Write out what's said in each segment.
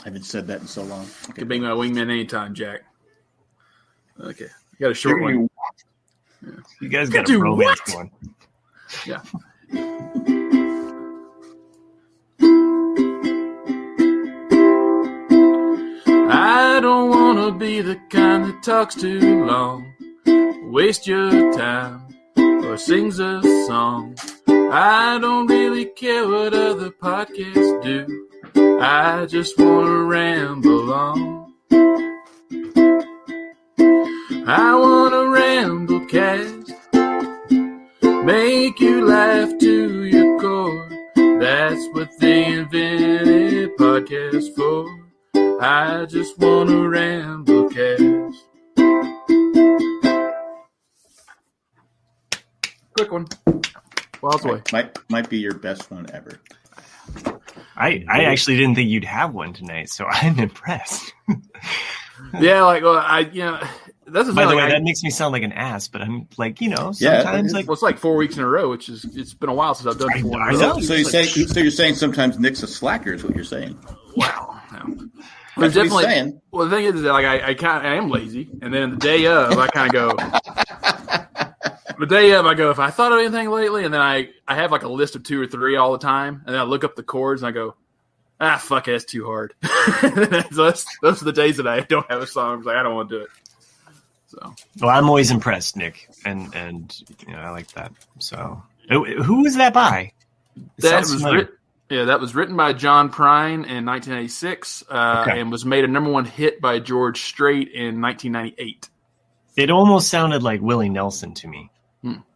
I haven't said that in so long. Okay. Could be my wingman anytime, Jack. Okay. You got a short one. Yeah. You guys got a romance one. Yeah. I don't want to be the kind that talks too long, waste your time, or sings a song. I don't really care what other podcasts do. I just want to ramble on. I want to ramble cast, make you laugh to your core. That's what they invented podcasts for. I just want to ramble cast. Quick one. Wild's away. Might be your best one ever. I actually didn't think you'd have one tonight, so I'm impressed. Yeah, like, well, that's by the way, that makes me sound like an ass, but I'm like, sometimes well, it's like 4 weeks in a row, which is it's been a while since I've done 4 I know. So you're saying sometimes Nick's a slacker is what you're saying. Wow. No. That's definitely, what he's saying. Well, the thing is that like I am lazy, and then the day of I kind of go. The day of I go, if I thought of anything lately, and then I have like a list of 2 or 3 all the time, and then I look up the chords and I go, fuck it, that's too hard. So those are the days that I don't have a song. Like I don't want to do it. So, well, I'm always impressed, Nick, and I like that. So, who was that by? That was written by John Prine in 1986, and was made a #1 hit by George Strait in 1998. It almost sounded like Willie Nelson to me.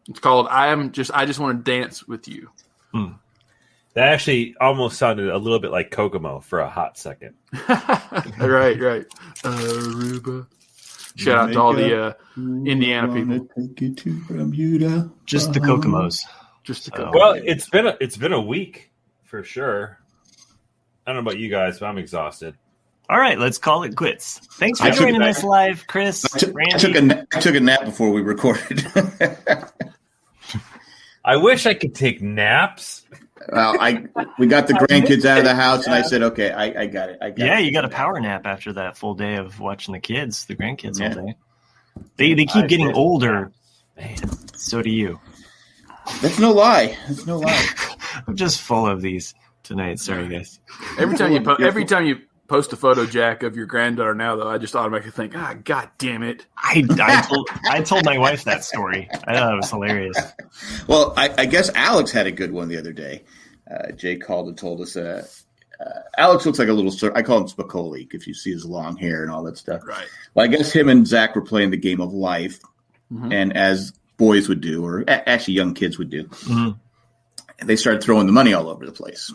It's called "I Just Want to Dance with You." That actually almost sounded a little bit like Kokomo for a hot second. Right. Aruba. Shout out to all the Indiana people. Take you to Bermuda. Just the Kokomos. Just the Kokomos. Well, it's been a week for sure. I don't know about you guys, but I'm exhausted. All right, let's call it quits. Thanks for joining us live, Chris. Randy. I took a nap before we recorded. I wish I could take naps. Well, we got the grandkids out of the house, and I said, okay, I got it. You got a power nap after that full day of watching the grandkids all day. They keep getting older. Man, so do you. That's no lie. I'm just full of these tonight. Sorry, guys. Every time you post a photo, Jack, of your granddaughter now, though, I just automatically think, God damn it. I told my wife that story. I thought it was hilarious. Well, I guess Alex had a good one the other day. Jay called and told us Alex looks like a little – I call him Spicoli if you see his long hair and all that stuff. Right. Well, I guess him and Zach were playing the game of life, and as boys would do, or actually young kids would do, and they started throwing the money all over the place.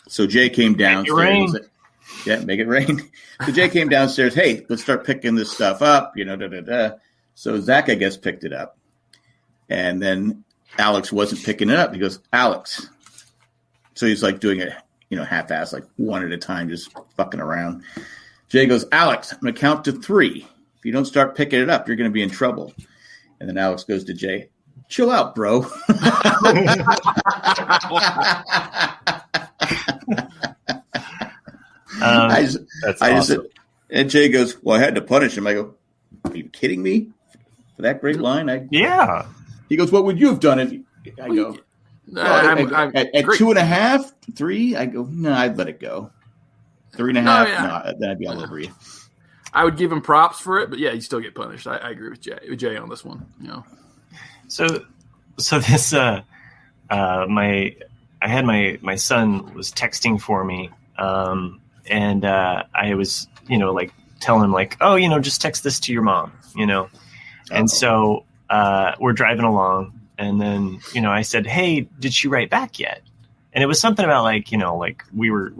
So Jay came downstairs. Make it rain. So Jay came downstairs. Hey, let's start picking this stuff up. So Zach, I guess, picked it up, and then Alex wasn't picking it up. He goes, Alex. So he's like doing it, half-assed, like one at a time, just fucking around. Jay goes, Alex, I'm going to count to 3. If you don't start picking it up, you're going to be in trouble. And then Alex goes to Jay, chill out, bro. That's awesome. And Jay goes, well, I had to punish him. I go, are you kidding me? For that great line? Yeah. He goes, what would you have done? And I go, at 2.5, 3, I go, no, I'd let it go. 3.5, no, then I'd be all over you. I would give him props for it, but yeah, you still get punished. I agree with Jay on this one. So this I had my son was texting for me, and I was telling him just text this to your mom, and so we're driving along. And then, I said, hey, did she write back yet? And it was something about we were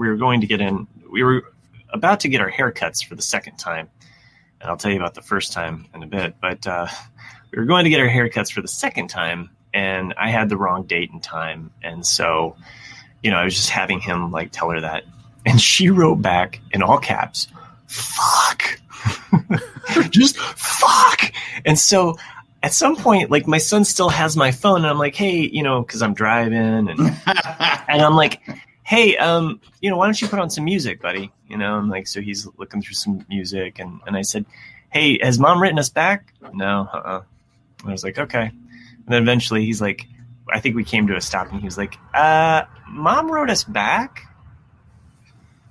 about to get our haircuts for the second time. And I'll tell you about the first time in a bit. But we were going to get our haircuts for the second time, and I had the wrong date and time. And so, I was just having him tell her that. And she wrote back in all caps, fuck. Just fuck. And so at some point, my son still has my phone, and I'm like, hey, because I'm driving, and I'm like, hey, why don't you put on some music, buddy? And like, so he's looking through some music, and I said, hey, has Mom written us back? No, I was like, okay. And then eventually he's like, I think we came to a stop, and he was like, Mom wrote us back?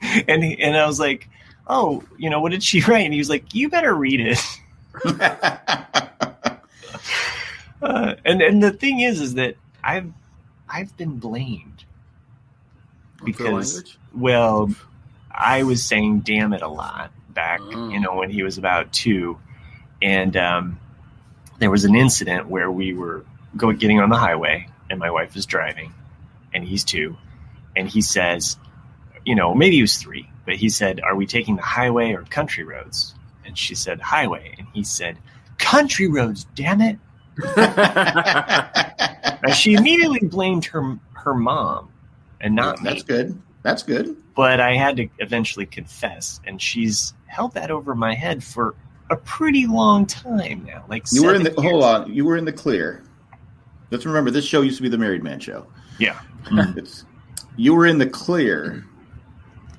And I was like, oh, what did she write? And he was like, you better read it. And the thing is that I've been blamed because, well, I was saying damn it a lot back, when he was about 2. And there was an incident where we were getting on the highway, and my wife was driving, and he's 2. And he says, maybe he was 3, but he said, are we taking the highway or country roads? And she said, highway. And he said, country roads, damn it. And she immediately blamed her mom and not me. That's good. But I had to eventually confess, and she's held that over my head for a pretty long time now. Like you were in the hold on, you were in the clear. Let's remember this show used to be the Married Man Show. Yeah. You were in the clear,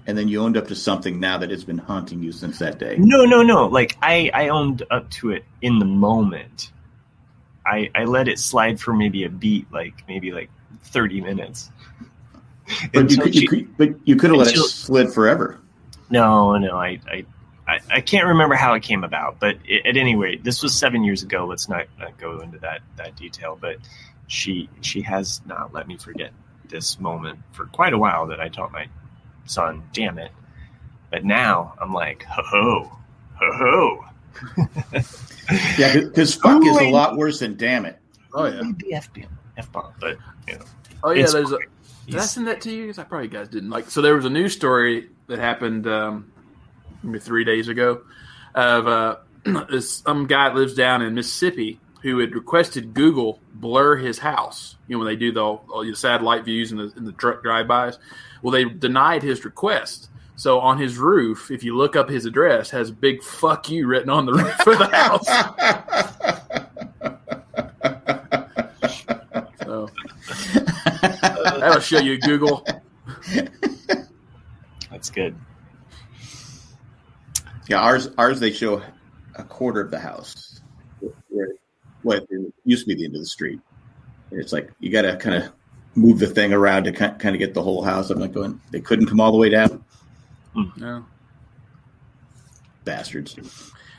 and then you owned up to something now that has been haunting you since that day. No. Like I owned up to it in the moment. I let it slide for maybe a beat, maybe 30 minutes. But you could have let it slid forever. No, I can't remember how it came about. But at any rate, this was 7 years ago. Let's not go into that detail. But she has not let me forget this moment for quite a while that I taught my son, damn it. But now I'm like, ho. Yeah, because fuck is a lot worse than damn it. Oh yeah, maybe F-bomb, but Oh yeah, did I send that to you? I probably guys didn't. So there was a news story that happened maybe 3 days ago of some guy that lives down in Mississippi who had requested Google blur his house. When they do the satellite views and the truck drive-bys. Well, they denied his request. So on his roof, if you look up his address, has a big "fuck you" written on the roof of the house. So that'll show you Google. That's good. Yeah, ours they show a quarter of the house. What used to be the end of the street. It's like you got to kind of move the thing around to kind of get the whole house. I'm like going, they couldn't come all the way down. No. Bastards.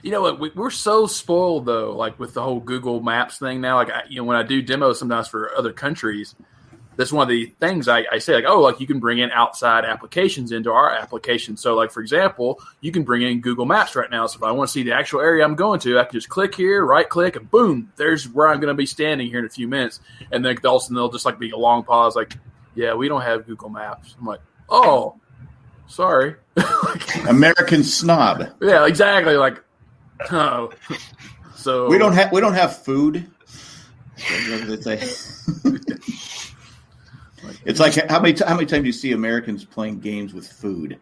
You know what? We're so spoiled though, with the whole Google Maps thing now. When I do demos sometimes for other countries, that's one of the things I say. You can bring in outside applications into our application. So, for example, you can bring in Google Maps right now. So if I want to see the actual area I'm going to, I can just click here, right click, and boom, there's where I'm going to be standing here in a few minutes. And then all of a sudden they'll just be a long pause, yeah, we don't have Google Maps. I'm like, oh. Sorry. American snob. Yeah, exactly. Oh. So we don't have food. It's like how many times do you see Americans playing games with food?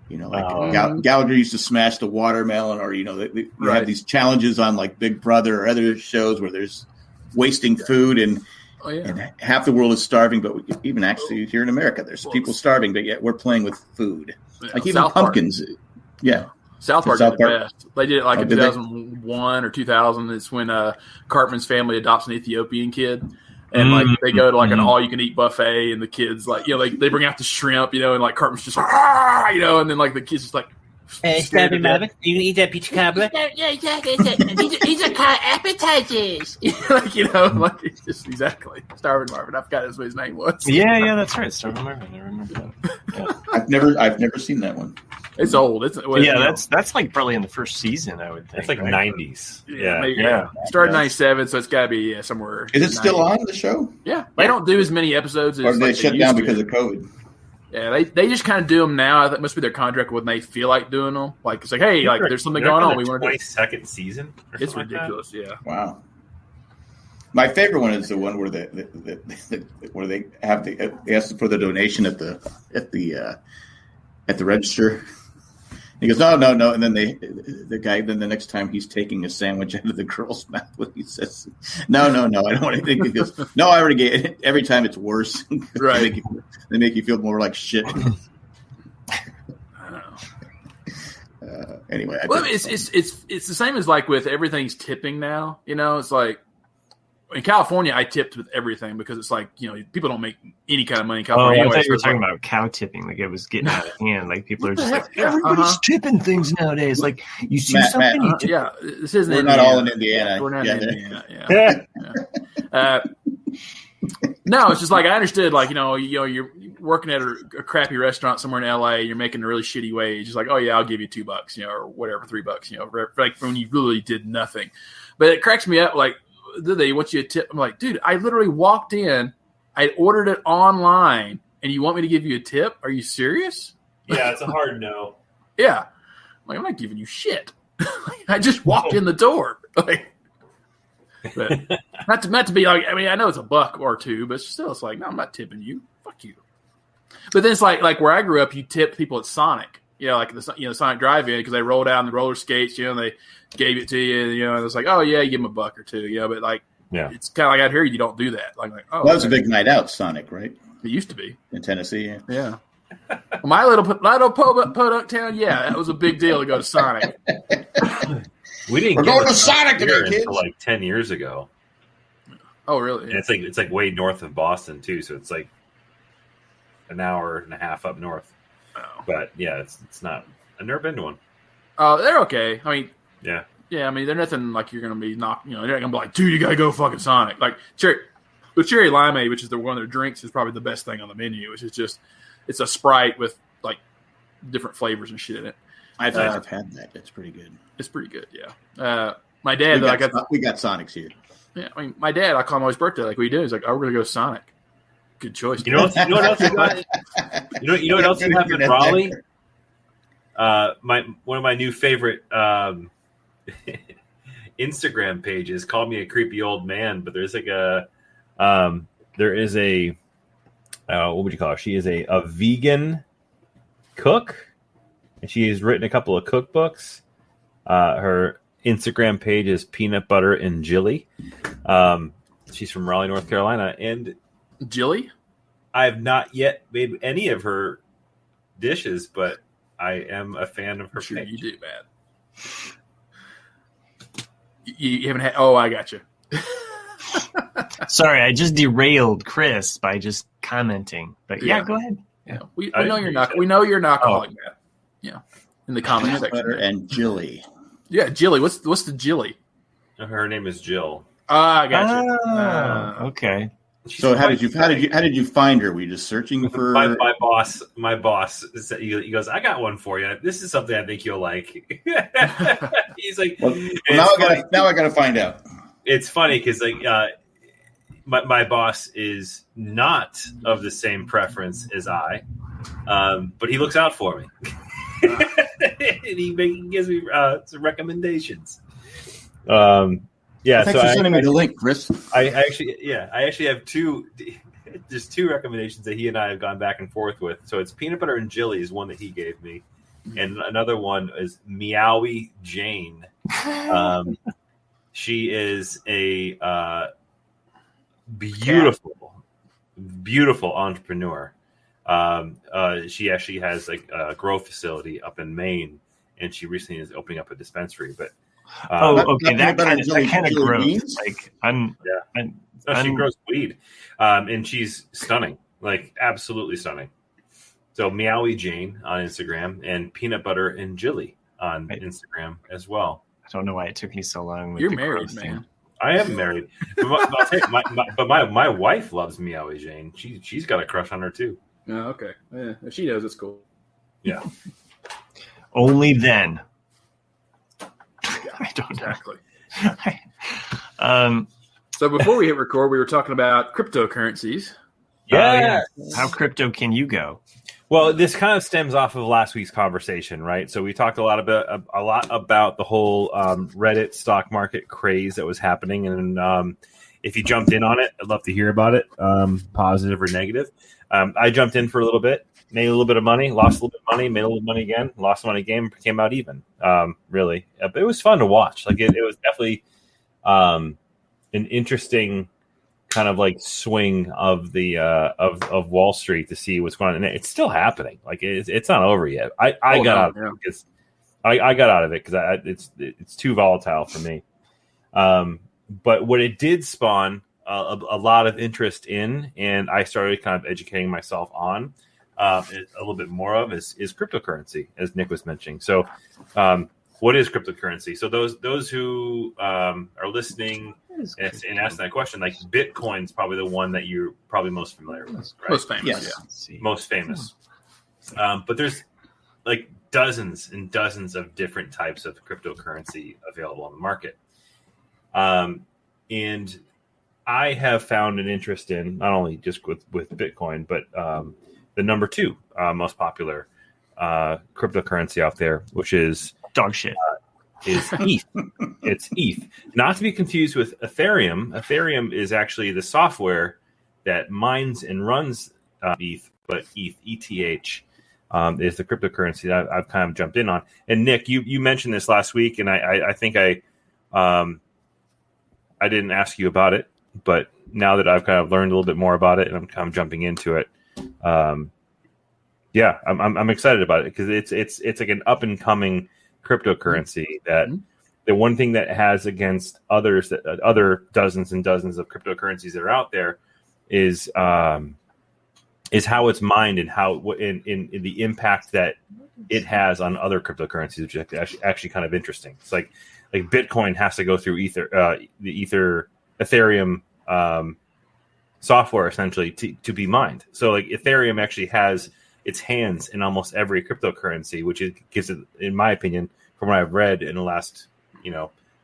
Gallagher used to smash the watermelon, or they have these challenges on Big Brother or other shows where there's wasting food and. Oh, yeah. And half the world is starving, but even actually here in America, there's people starving, but yet we're playing with food. Yeah, even South pumpkins. Park. Yeah. South Park did the best. They did it in 2001 or 2000. It's when Cartman's family adopts an Ethiopian kid. And they go to an all-you-can-eat buffet, and the kids they bring out the shrimp, and Cartman's just and then the kids just Stabby Rabbit, you can eat that peach cobbler? Yeah, exactly. These are called appetizers. It's just exactly Starving Marvin. I forgot what his name was. Yeah, that's right, Starving Marvin. I remember that. Yeah. I've never seen that one. It's old. That's probably in the first season, I would think. It's 90s. Yeah. Started in 97, so it's got to be somewhere. Is it still on the show? Yeah. They don't do as many episodes as or they shut down because of COVID. Yeah, they just kind of do them now. That must be their contract when they feel like doing them. It's hey, there's something going on. We want to do 22nd season. It's ridiculous. Yeah. Wow. My favorite one is the one where where they ask for the donation at the register, He goes, no. And then the guy, then the next time he's taking a sandwich out of the girl's mouth, he says, no, I don't want anything. He goes, no, I already get it. Every time it's worse. Right. They make you feel more like shit. Anyway. It's the same as like with everything's tipping now. It's like in California, I tipped with everything because it's like, people don't make any kind of money in California. I thought you were talking about cow tipping. Like it was getting out of hand. Like people are just like, everybody's tipping things nowadays. Like you see something. Matt, this isn't We're Indiana. not all in Indiana. We're not in Indiana. Yeah. No, it's just like I understood. Like you're working at a crappy restaurant somewhere in LA. You're making a really shitty wage. It's like, oh yeah, I'll give you $2, or whatever, $3, like when you really did nothing. But it cracks me up. Like, did they want you a tip? I'm like, dude, I literally walked in. I ordered it online, and you want me to give you a tip? Are you serious? Yeah, it's a hard no. Yeah, I'm not giving you shit. I just walked in the door. But not to be like, I know it's $1 or $2, but still, it's like, no, I'm not tipping you. Fuck you. But then it's like where I grew up, you tip people at Sonic. Like the Sonic Drive-In because they rolled out on the roller skates. And they gave it to you. And it's like, oh yeah, you give them $1 or $2. But like, it's kind of like out here, you don't do that. Like oh, that was a big night out, Sonic, right? It used to be in Tennessee. Yeah. My little podunk town, that was a big deal to go to Sonic. We didn't. We're going to Sonic today, kids. Until like 10 years ago. Oh, really? Yeah. And it's like way north of Boston too, so it's like an hour and a half up north. Oh. But yeah, it's not. I've never been to one. Oh, they're okay. Yeah. Yeah, they're nothing like you're going to be they're not going to be like, dude, you got to go fucking Sonic. Like cherry limeade, which is one of their drinks, is probably the best thing on the menu. Which is just, it's a Sprite with like different flavors and shit in it. I've had that. It's pretty good. It's pretty good, yeah. My dad, we got Sonics here. Yeah, my dad, I call him on his birthday. Like, what do you do? He's like, oh, we're going to go Sonic. Good choice. You know what else you got? You know what else you have in Raleigh? One of my new favorite Instagram pages called me a creepy old man, but there's like what would you call her? She is a vegan cook, and she has written a couple of cookbooks. Her Instagram page is Peanut Butter and Jilly. She's from Raleigh, North Carolina, and Jilly? I have not yet made any of her dishes, but I am a fan of her page. You do, man. You haven't had... Oh, I got you. Sorry, I just derailed Chris by just commenting. But yeah, go ahead. Yeah, we know you're not. We know you're not calling that. Yeah, in the comment section. Butter and Jilly. Yeah, Jilly. What's the Jilly? Her name is Jill. I got you. Okay. So how did you find her? Were you just searching for my boss? He goes, I got one for you. This is something I think you'll like. He's like, now I gotta find out. It's funny because my boss is not of the same preference as I, but he looks out for me. And he gives me some recommendations. Thanks for sending me the link, Chris. I actually have two recommendations that he and I have gone back and forth with. So it's Peanut Butter and Jilly is one that he gave me, and another one is Meowie Jane. She is a beautiful entrepreneur. She actually has like a grow facility up in Maine, and she recently is opening up a dispensary. But that kind of grows. Like she grows weed, and she's stunning, like absolutely stunning. So Meowie Jane on Instagram and Peanut Butter and Jilly on Instagram as well. I don't know why it took me so long. You're married, man. I am married, but my wife loves Meowie Jane. She's got a crush on her too. Oh, okay. Yeah, if she does, it's cool. Yeah. Only then. I don't exactly. So before we hit record, we were talking about cryptocurrencies. Yeah. How crypto can you go? Well, this kind of stems off of last week's conversation, right? So we talked a lot about the whole Reddit stock market craze that was happening, and if you jumped in on it, I'd love to hear about it, positive or negative. I jumped in for a little bit, made a little bit of money, lost a little bit of money, made a little money again, lost money again, came out even. Really, but it was fun to watch. Like it was definitely an interesting kind of like swing of the of Wall Street to see what's going on, and it's still happening. Like it's not over yet. I got out of it because I got out of it because it's too volatile for me. But what it did spawn a lot of interest in, and I started kind of educating myself on a little bit more of is cryptocurrency, as Nick was mentioning. So, what is cryptocurrency? So those who are listening and asking that question, like Bitcoin's probably the one that you're probably most familiar with, right? Most famous, yes. yeah. Most famous. But there's like dozens and dozens of different types of cryptocurrency available on the market. And I have found an interest in not only just with Bitcoin, but the number 2 most popular cryptocurrency out there, which is dog shit. Is ETH. It's ETH. Not to be confused with Ethereum. Ethereum is actually the software that mines and runs ETH, but ETH, ETH, is the cryptocurrency that I've kind of jumped in on. And Nick, you mentioned this last week, and I think I didn't ask you about it, but now that I've kind of learned a little bit more about it and I'm kind of jumping into it, I'm excited about it because it's like an up and coming cryptocurrency that the one thing that has against others, that other dozens and dozens of cryptocurrencies that are out there is how it's mined and how in the impact that it has on other cryptocurrencies, which is actually kind of interesting. It's like Bitcoin has to go through Ethereum software essentially to be mined. So like Ethereum actually has its hands in almost every cryptocurrency, which gives it, in my opinion, from what I've read in the last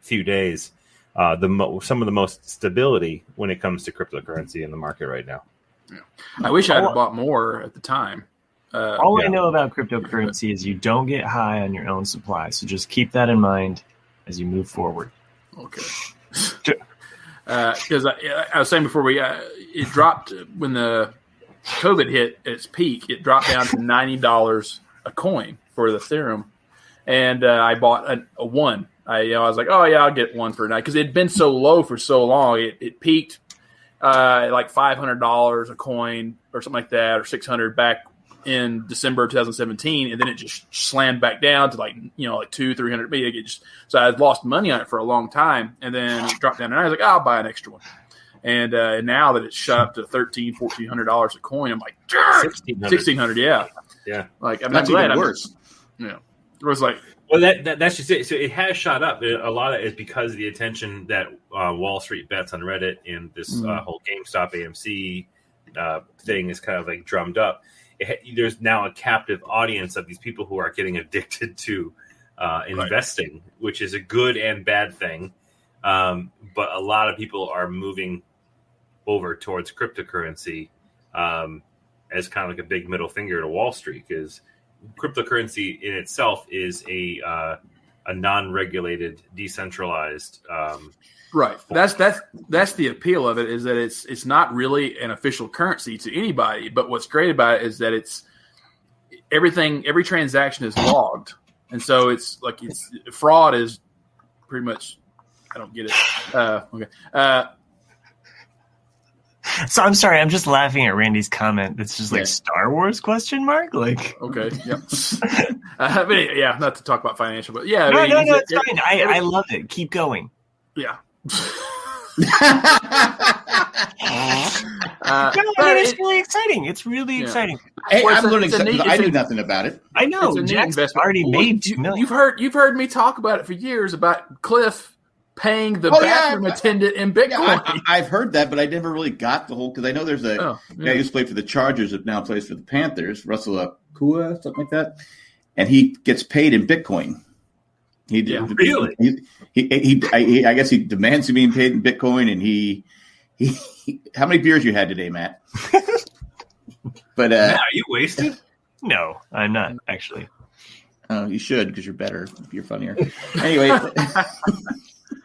few days, some of the most stability when it comes to cryptocurrency in the market right now. Yeah. I wish I had bought more at the time. All I know about cryptocurrency is you don't get high on your own supply, so just keep that in mind as you move forward. Okay. Because I was saying before it dropped when the COVID hit its peak. It dropped down to $90 a coin for the Ethereum, and I bought a one. I was like, oh yeah, I'll get one for a night because it had been so low for so long. It peaked like $500 a coin or something like that, or $600 back in December of 2017, and then it just slammed back down to like $200-$300. So I had lost money on it for a long time, and then it dropped down, and I was like, I'll buy an extra one. And now that it's shot up to $1,400-$1,400 a coin, I'm like, $1,600, yeah. Like that's even worse. Yeah, it was like. Well, that's just it. So it has shot up. A lot of it is because of the attention that Wall Street Bets on Reddit and this whole GameStop AMC thing is kind of like drummed up. There's now a captive audience of these people who are getting addicted to investing, which is a good and bad thing. But a lot of people are moving over towards cryptocurrency as kind of like a big middle finger to Wall Street, because cryptocurrency in itself is a non-regulated, decentralized. Right. That's the appeal of it, is that it's not really an official currency to anybody. But what's great about it is that it's everything. Every transaction is logged, and so it's fraud is pretty much. I don't get it. Okay. So I'm sorry. I'm just laughing at Randy's comment. That's just like Star Wars question mark. Like okay. Yep. But yeah, not to talk about financial, but yeah. No, it's fine. I love it. Keep going. Yeah. It's really exciting. It's really exciting. Hey, I'm learning something. I knew nothing about it. I know. Jack's already made $2 million. You've heard me talk about it for years about Cliff paying the bathroom attendant in Bitcoin. Yeah, I've heard that, but I never really got the whole, because I know there's a guy who used to play for the Chargers that now plays for the Panthers, Russell Akua, something like that, and he gets paid in Bitcoin. Really? I guess he demands to be paid in Bitcoin, and he how many beers you had today, Matt? But Matt, are you wasted? No, I'm not actually. You should, because you're better. You're funnier. Anyway,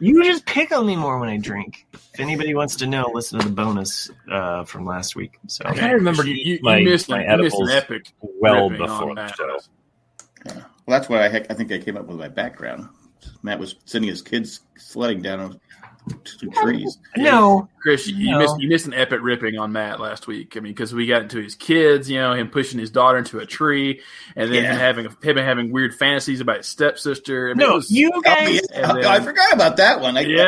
You just pick on me more when I drink. If anybody wants to know, listen to the bonus from last week. So I kind of remember you missed an epic well before the show. Yeah. Well, that's what I think I came up with my background. Matt was sending his kids sledding down two trees. No, Chris, you missed an epic ripping on Matt last week. I mean, because we got into his kids, him pushing his daughter into a tree, and then him having weird fantasies about his stepsister. I mean, you guys. I forgot about that one. You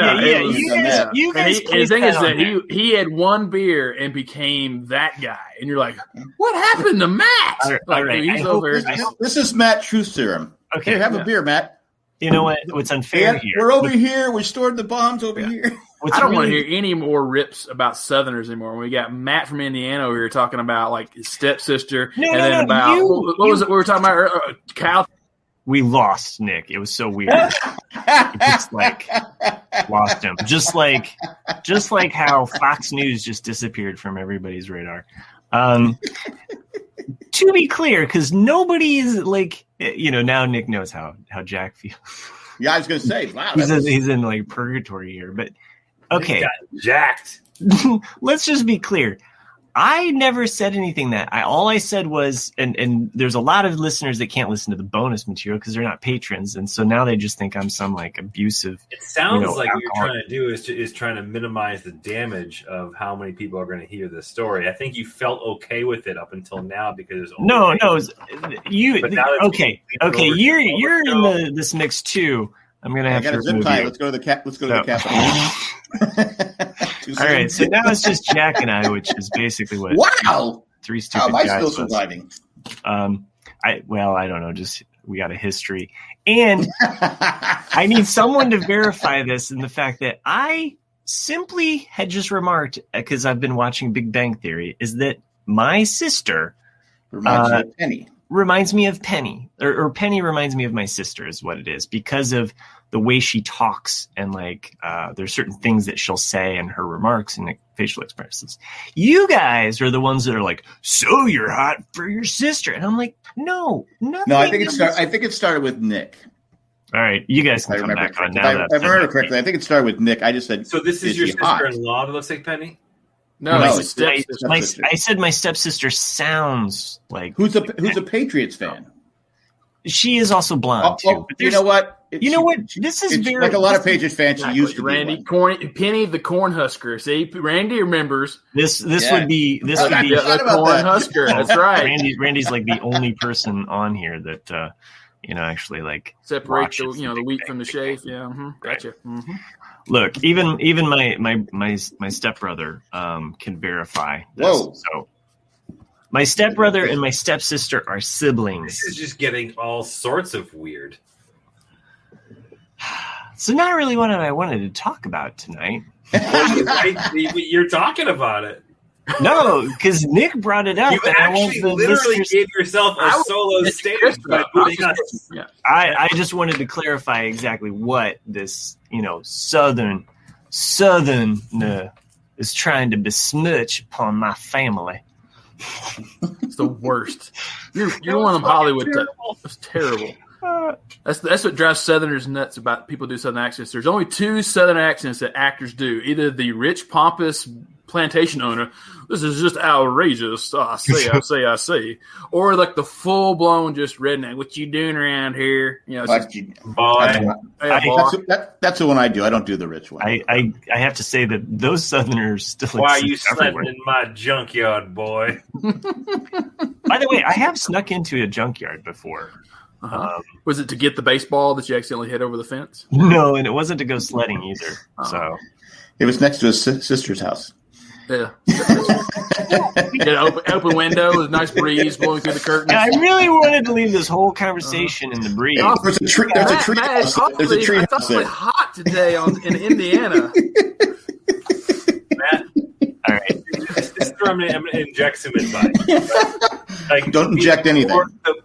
guys. His thing is that he had one beer and became that guy, and you're like, what happened to Matt? All right. He's over. This is Matt Truth Serum. Okay, here, have a beer, Matt. You know what? What's unfair here? We're over here. We stored the bombs over here. I don't want to hear any more rips about Southerners anymore. We got Matt from Indiana over here talking about like his stepsister, what was it we were talking about? Kyle. We lost Nick. It was so weird. Just like lost him. Just like how Fox News just disappeared from everybody's radar. To be clear, because nobody is like, now Nick knows how Jack feels. Yeah, I was going to say, wow. He's in like purgatory here, but okay. Jacked. Let's just be clear. I never said anything all I said was, and there's a lot of listeners that can't listen to the bonus material because they're not patrons, and so now they just think I'm some like abusive. It sounds like what you're trying to do is trying to minimize the damage of how many people are going to hear this story. I think you felt okay with it up until now because you're in this mix too. I'm gonna have to zip tie. Let's go to the Capitol. All right, so now it's just Jack and I, which is basically what. Wow, three stupid am I guys. Still surviving? I don't know. Just we got a history, and I need someone to verify this. And the fact that I simply had just remarked, because I've been watching Big Bang Theory, is that my sister reminds me of Penny, or Penny reminds me of my sister, is what it is, because of the way she talks and like there's certain things that she'll say in her remarks and facial expressions. You guys are the ones that are like, so you're hot for your sister, and I'm like, no, nothing. No, I think it started with Nick. All right, you guys can come back on now. If I remember correctly, I think it started with Nick. I just said, so this is your sister-in-law that looks like Penny? No, I said my stepsister sounds like. Who's a Patriots fan? She is also blonde too. But you know what? This is very like a lot of Patriots fans. She used to Randy Penny, the Cornhusker. See, Randy remembers. This would be the Cornhusker. That's right. Randy's like the only person on here that actually like separate the wheat from the chaff. Yeah, gotcha. Mm-hmm. Look, even my stepbrother can verify this. Whoa. So my stepbrother and my stepsister are siblings. This is just getting all sorts of weird. So not really what I wanted to talk about tonight. You're talking about it. No, because Nick brought it up. You actually literally gave yourself a solo stage. I just wanted to clarify exactly what this, Southern is trying to besmirch upon my family. It's the worst. You're one of them Hollywood. It's terrible. That's what drives Southerners nuts about people who do Southern accents. There's only two Southern accents that actors do. Either the rich, pompous plantation owner, this is just outrageous. I say. Or like the full blown just redneck. What you doing around here? That's the one I do. I don't do the rich one. I have to say that those Southerners still. Why are you sledding in my junkyard, boy? By the way, I have snuck into a junkyard before. Was it to get the baseball that you accidentally hit over the fence? No, and it wasn't to go sledding either. So it was next to his sister's house. Yeah. Open window with a nice breeze blowing through the curtains. Yeah, I really wanted to leave this whole conversation in the breeze. There's a tree. There's a tree. It's really hot today in Indiana. Matt, all right. I'm going to inject some advice. Don't inject anything.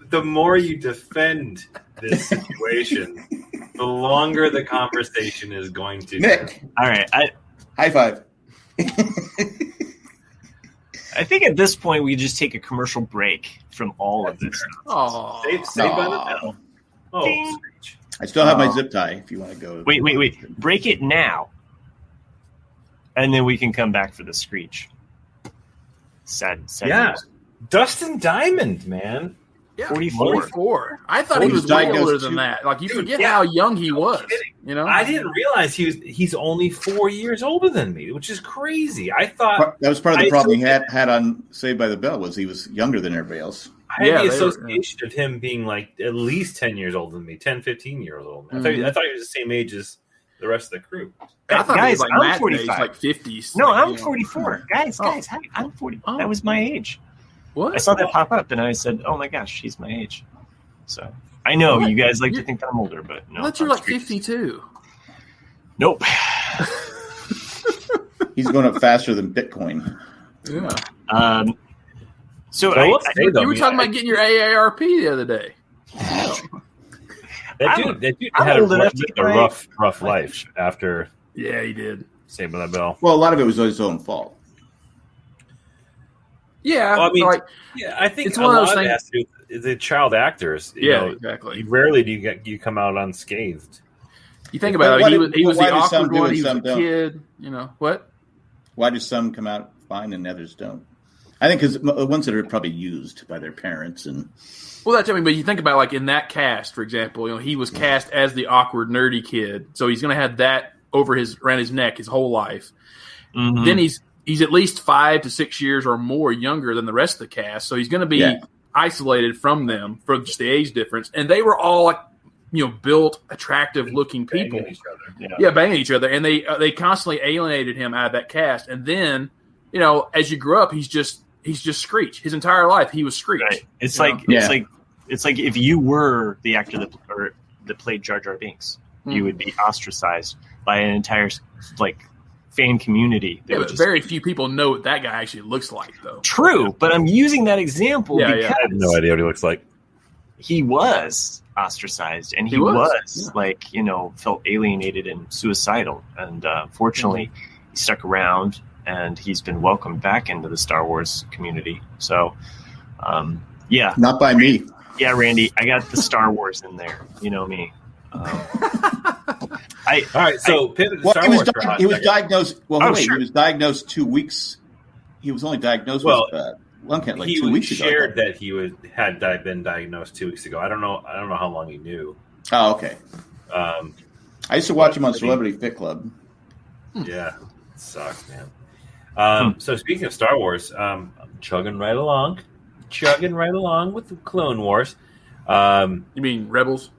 The more you defend this situation, the longer the conversation is going to. Nick. All right. High five. I think at this point we just take a commercial break from all of this. Saved by the bell. Oh, Screech. I still have my zip tie if you want to go. Wait. Break it now. And then we can come back for the Screech. Sad news. Dustin Diamond, man. Yeah, 44. I thought he was way older than that. Like, you forget how young he was. You know, I didn't realize he's only 4 years older than me, which is crazy. I thought that was part of the problem he had on Saved by the Bell was he was younger than everybody else. I had the association of him being like at least 10 years older than me, 10, 15 years old. I thought he was the same age as the rest of the crew. I thought guys, he was I'm 45. Like 50s. No, I'm 44. Guys, I'm 40. Oh. That was my age. What? I saw that pop up, and I said, "Oh my gosh, she's my age." So I know you guys like to think that I'm older, but no. I thought you were like 52. Nope. He's going up faster than Bitcoin. Yeah. So you were talking about getting your AARP the other day. That dude had a rough life after. Yeah, he did. Saved by the Bell. Well, a lot of it was his own fault. Yeah, well, I mean, I think it's one of those things. Has to do with the child actors. You know, exactly. Rarely do you come out unscathed. You think about it. He was the awkward one. He was a kid. You know what? Why do some come out fine and others don't? I think because the ones that are probably used by their parents and. Well, that's but you think about like in that cast, for example, you know, he was cast as the awkward, nerdy kid, so he's going to have that around his neck his whole life. Mm-hmm. Then he's at least 5 to 6 years or more younger than the rest of the cast, so he's going to be isolated from them for just the age difference. And they were all like, you know, built, attractive-looking people, banging each other, and they constantly alienated him out of that cast. And then, you know, as you grow up, he's just Screech. His entire life, he was Screech. Right. It's like if you were the actor that played Jar Jar Binks, you would be ostracized by an entire fan community. But very few people know what that guy actually looks like, though. True, but I'm using that example because I have no idea what he looks like. He was ostracized, and he was felt alienated and suicidal. And fortunately, he stuck around, and he's been welcomed back into the Star Wars community. So, not by me. Yeah, Randy, I got the Star Wars in there. You know me. All right, so pivot to Star Wars. He was diagnosed. Well, he was diagnosed 2 weeks. He was only diagnosed with lung cancer 2 weeks ago. He shared that he had been diagnosed 2 weeks ago. I don't know how long he knew. Oh, okay. I used to watch him on Celebrity Fit Club. Yeah, it sucks, man. So speaking of Star Wars, I'm chugging right along with the Clone Wars. You mean Rebels?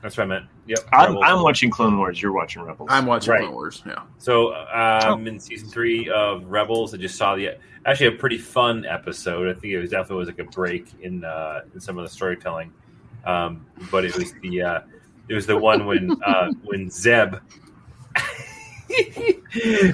That's what I meant. Yep. I'm watching Clone Wars. You're watching Rebels. I'm watching Clone Wars. Yeah. So I'm in season 3 of Rebels. I just saw actually a pretty fun episode. I think it definitely was like a break in some of the storytelling. But it was the one when Zeb.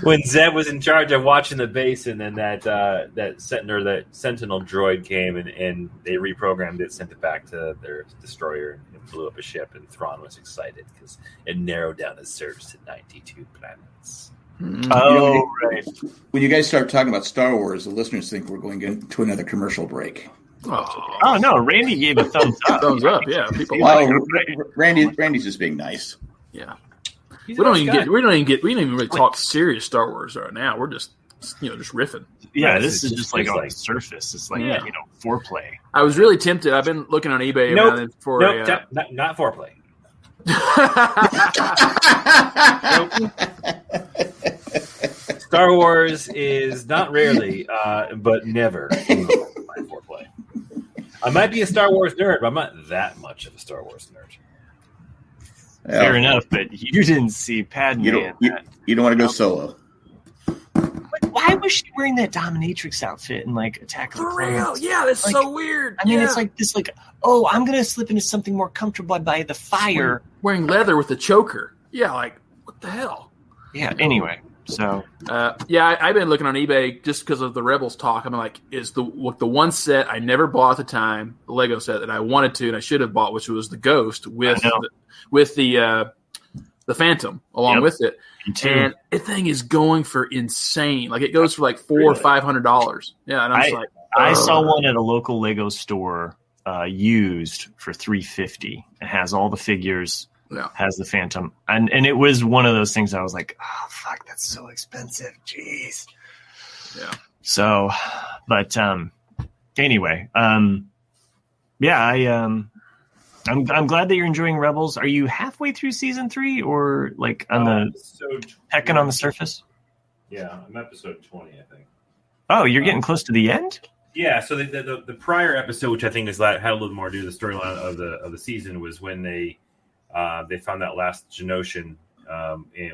When Zeb was in charge of watching the base, and then that Sentinel droid came and they reprogrammed it, sent it back to their destroyer, and blew up a ship. And Thrawn was excited because it narrowed down his search to 92 planets. Right. When you guys start talking about Star Wars, the listeners think we're going into another commercial break. Oh no, Randy gave a thumbs up. Thumbs up, yeah. People Randy's just being nice. Yeah. We don't even really talk serious Star Wars right now. We're just riffing. Yeah, this is just like on the surface. It's like foreplay. I was really tempted. I've been looking on eBay not foreplay. Star Wars is not rarely, but never my foreplay. I might be a Star Wars nerd, but I'm not that much of a Star Wars nerd. Fair enough, but you didn't see Padme. You don't want to go solo. Why was she wearing that dominatrix outfit in Attack of the Clones? Yeah, that's so weird. I mean, it's like this. I'm gonna slip into something more comfortable by the fire. Wearing leather with a choker. Yeah, what the hell? Yeah. Anyway, so I've been looking on eBay just because of the Rebels talk. I'm like, is the one set I never bought at the time, the Lego set that I wanted to and I should have bought, which was the Ghost with the Phantom along with it. And the thing is going for insane. It goes for $400 or $500. Yeah, and I'm I saw one at a local Lego store used for $350. It has all the figures has the Phantom, and it was one of those things I was like, oh fuck, that's so expensive, jeez. Yeah. So, but anyway, yeah, I'm glad that you're enjoying Rebels. Are you halfway through season 3 or like on the hecking on the surface? Yeah, I'm episode 20, I think. Oh, you're getting close to the end? Yeah, so the prior episode, which I think had a little more to do with the storyline of the season, was when they found that last Genoshan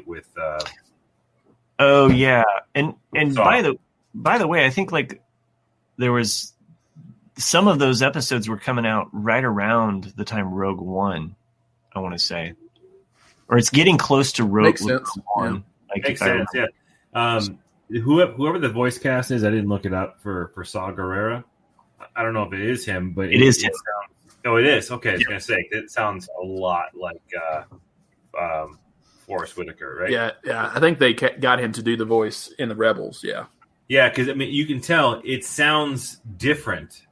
with. Oh yeah, and by the way, I think like there was some of those episodes were coming out right around the time Rogue One, I want to say, or it's getting close to Rogue One. Yeah. Makes sense. Yeah. Whoever the voice cast is, I didn't look it up for Saw Gerrera. I don't know if it is him, but it is him. It is. Okay, I was gonna say it sounds a lot like Forrest Whitaker, right? Yeah. I think they got him to do the voice in the Rebels. Yeah, because I mean, you can tell it sounds different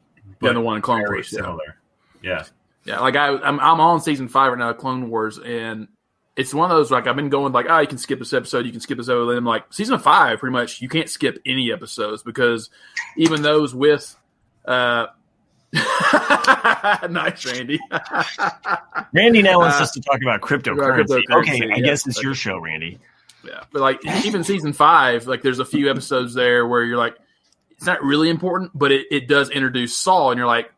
than the one in Clone very Wars. Similar. Yeah. Like I'm on season 5 right now, Clone Wars, and it's one of those like I've been going like, you can skip this episode, you can skip this episode. And like season 5, pretty much you can't skip any episodes because even those with nice Randy. Randy now wants us to talk about cryptocurrency. Okay, I guess it's your show, Randy. Yeah, but like even season 5, like there's a few episodes there where you're like, it's not really important, but it does introduce Saul, and you're like,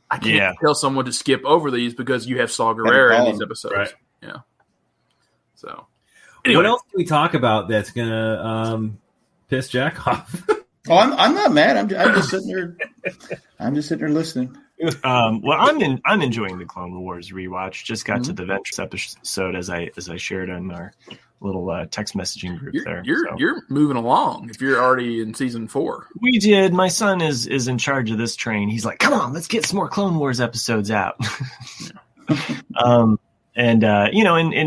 I can't tell someone to skip over these because you have Saul Gerrera in these episodes. Right. Yeah. So, anyway. What else can we talk about that's gonna piss Jack off? Oh, I'm not mad. I'm just sitting there. I'm just sitting there listening. Well, I'm enjoying the Clone Wars rewatch. Just got to the Ventress episode as I shared in our little text messaging group. You're moving along. If you're already in season 4, we did. My son is in charge of this train. He's like, "Come on, let's get some more Clone Wars episodes out." And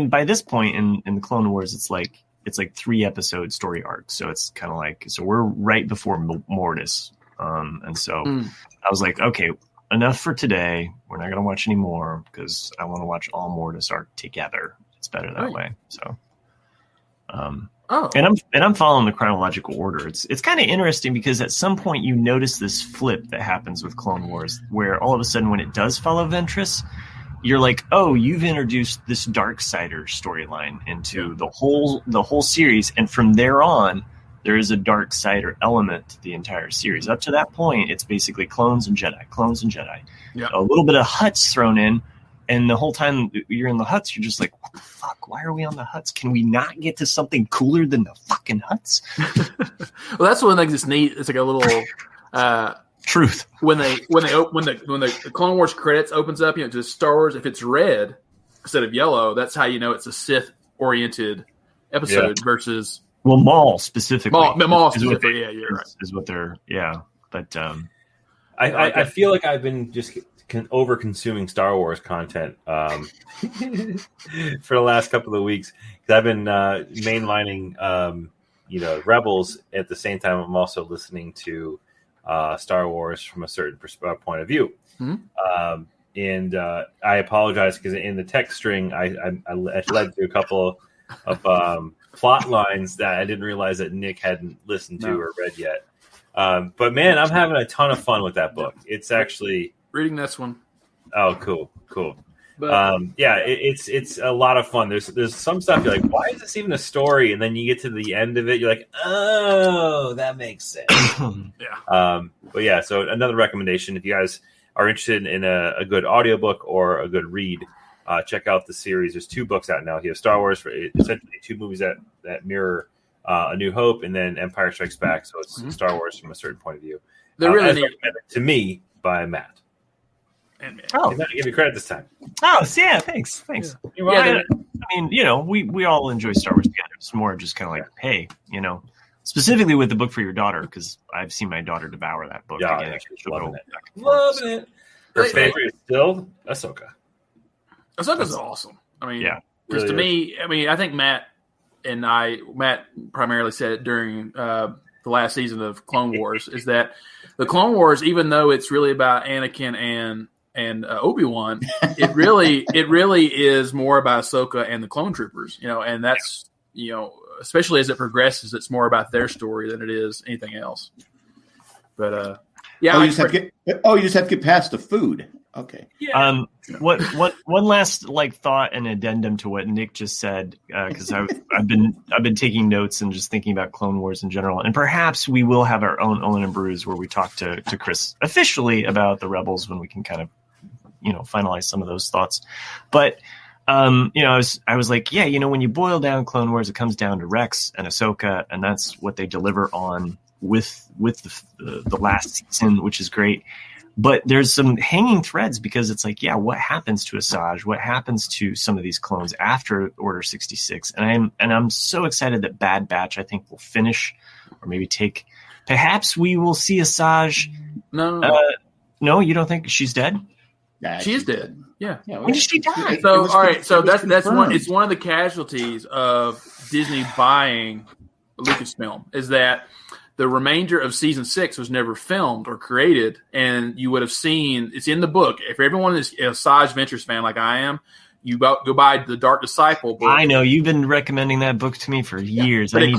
by this point in the Clone Wars, it's like 3 episode story arcs. So it's kind of like, so we're right before Mortis. And so I was like, okay, enough for today. We're not going to watch any more because I want to watch all Mortis arc together. It's better that way. So, and I'm following the chronological order. It's kind of interesting because at some point you notice this flip that happens with Clone Wars where all of a sudden when it does follow Ventress, you're like, oh, you've introduced this Darksider storyline into the whole series, and from there on, there is a Darksider element to the entire series. Up to that point, it's basically clones and Jedi. Yeah. A little bit of Hutts thrown in, and the whole time you're in the Hutts, you're just like, what the fuck? Why are we on the Hutts? Can we not get to something cooler than the fucking Hutts? Well, that's one thing that's neat. It's like a little. Truth. When the Clone Wars credits opens up, to Star Wars, if it's red instead of yellow, that's how you know it's a Sith oriented episode versus Maul specifically. Maul specifically, you're right. Is what they're But I feel like I've been just over consuming Star Wars content for the last couple of weeks because I've been mainlining Rebels at the same time. I'm also listening to Star Wars from a certain point of view. Mm-hmm. And I apologize because in the text string, I led to a couple of plot lines that I didn't realize that Nick hadn't listened to or read yet. But man, I'm having a ton of fun with that book. It's actually reading this one. Oh, cool. But, it's a lot of fun. There's some stuff you're like, why is this even a story? And then you get to the end of it, you're like, oh, that makes sense. So another recommendation, if you guys are interested in a good audiobook or a good read, check out the series. There's 2 books out now. You have Star Wars, for essentially 2 movies that mirror A New Hope, and then Empire Strikes Back. So it's Star Wars from a certain point of view. They're really recommended to me by Matt. And he's not gonna give you credit this time. Oh, yeah, thanks. Yeah. I mean, we all enjoy Star Wars together. It's more just kind of like, hey, specifically with the book for your daughter, because I've seen my daughter devour that book. Yeah, again. she's loving it. Her favorite is still Ahsoka. Ahsoka's awesome. I mean, really to me, I think Matt primarily said it during the last season of Clone Wars, is that the Clone Wars, even though it's really about Anakin and Obi-Wan, it really is more about Ahsoka and the clone troopers, and that's, especially as it progresses, it's more about their story than it is anything else. But you just have to get past the food. Okay. Yeah. One last thought and addendum to what Nick just said, because I've been taking notes and just thinking about Clone Wars in general, and perhaps we will have our own Olin and Brews where we talk to Chris officially about the Rebels when we can kind of finalize some of those thoughts. But I was like, when you boil down Clone Wars, it comes down to Rex and Ahsoka, and that's what they deliver on with the last season, which is great. But there's some hanging threads because it's like, what happens to Asajj? What happens to some of these clones after Order 66? And I'm so excited that Bad Batch, I think, will finish, or maybe take. Perhaps we will see Asajj. No, you don't think she's dead? Nah, she is dead. Yeah. When did she die? So all right, so that's one. It's one of the casualties of Disney buying Lucasfilm is that the remainder of season 6 was never filmed or created, and you would have seen it's in the book. If everyone is a Asajj Ventures fan like I am, you go buy the Dark Disciple book. I know you've been recommending that book to me for years. But it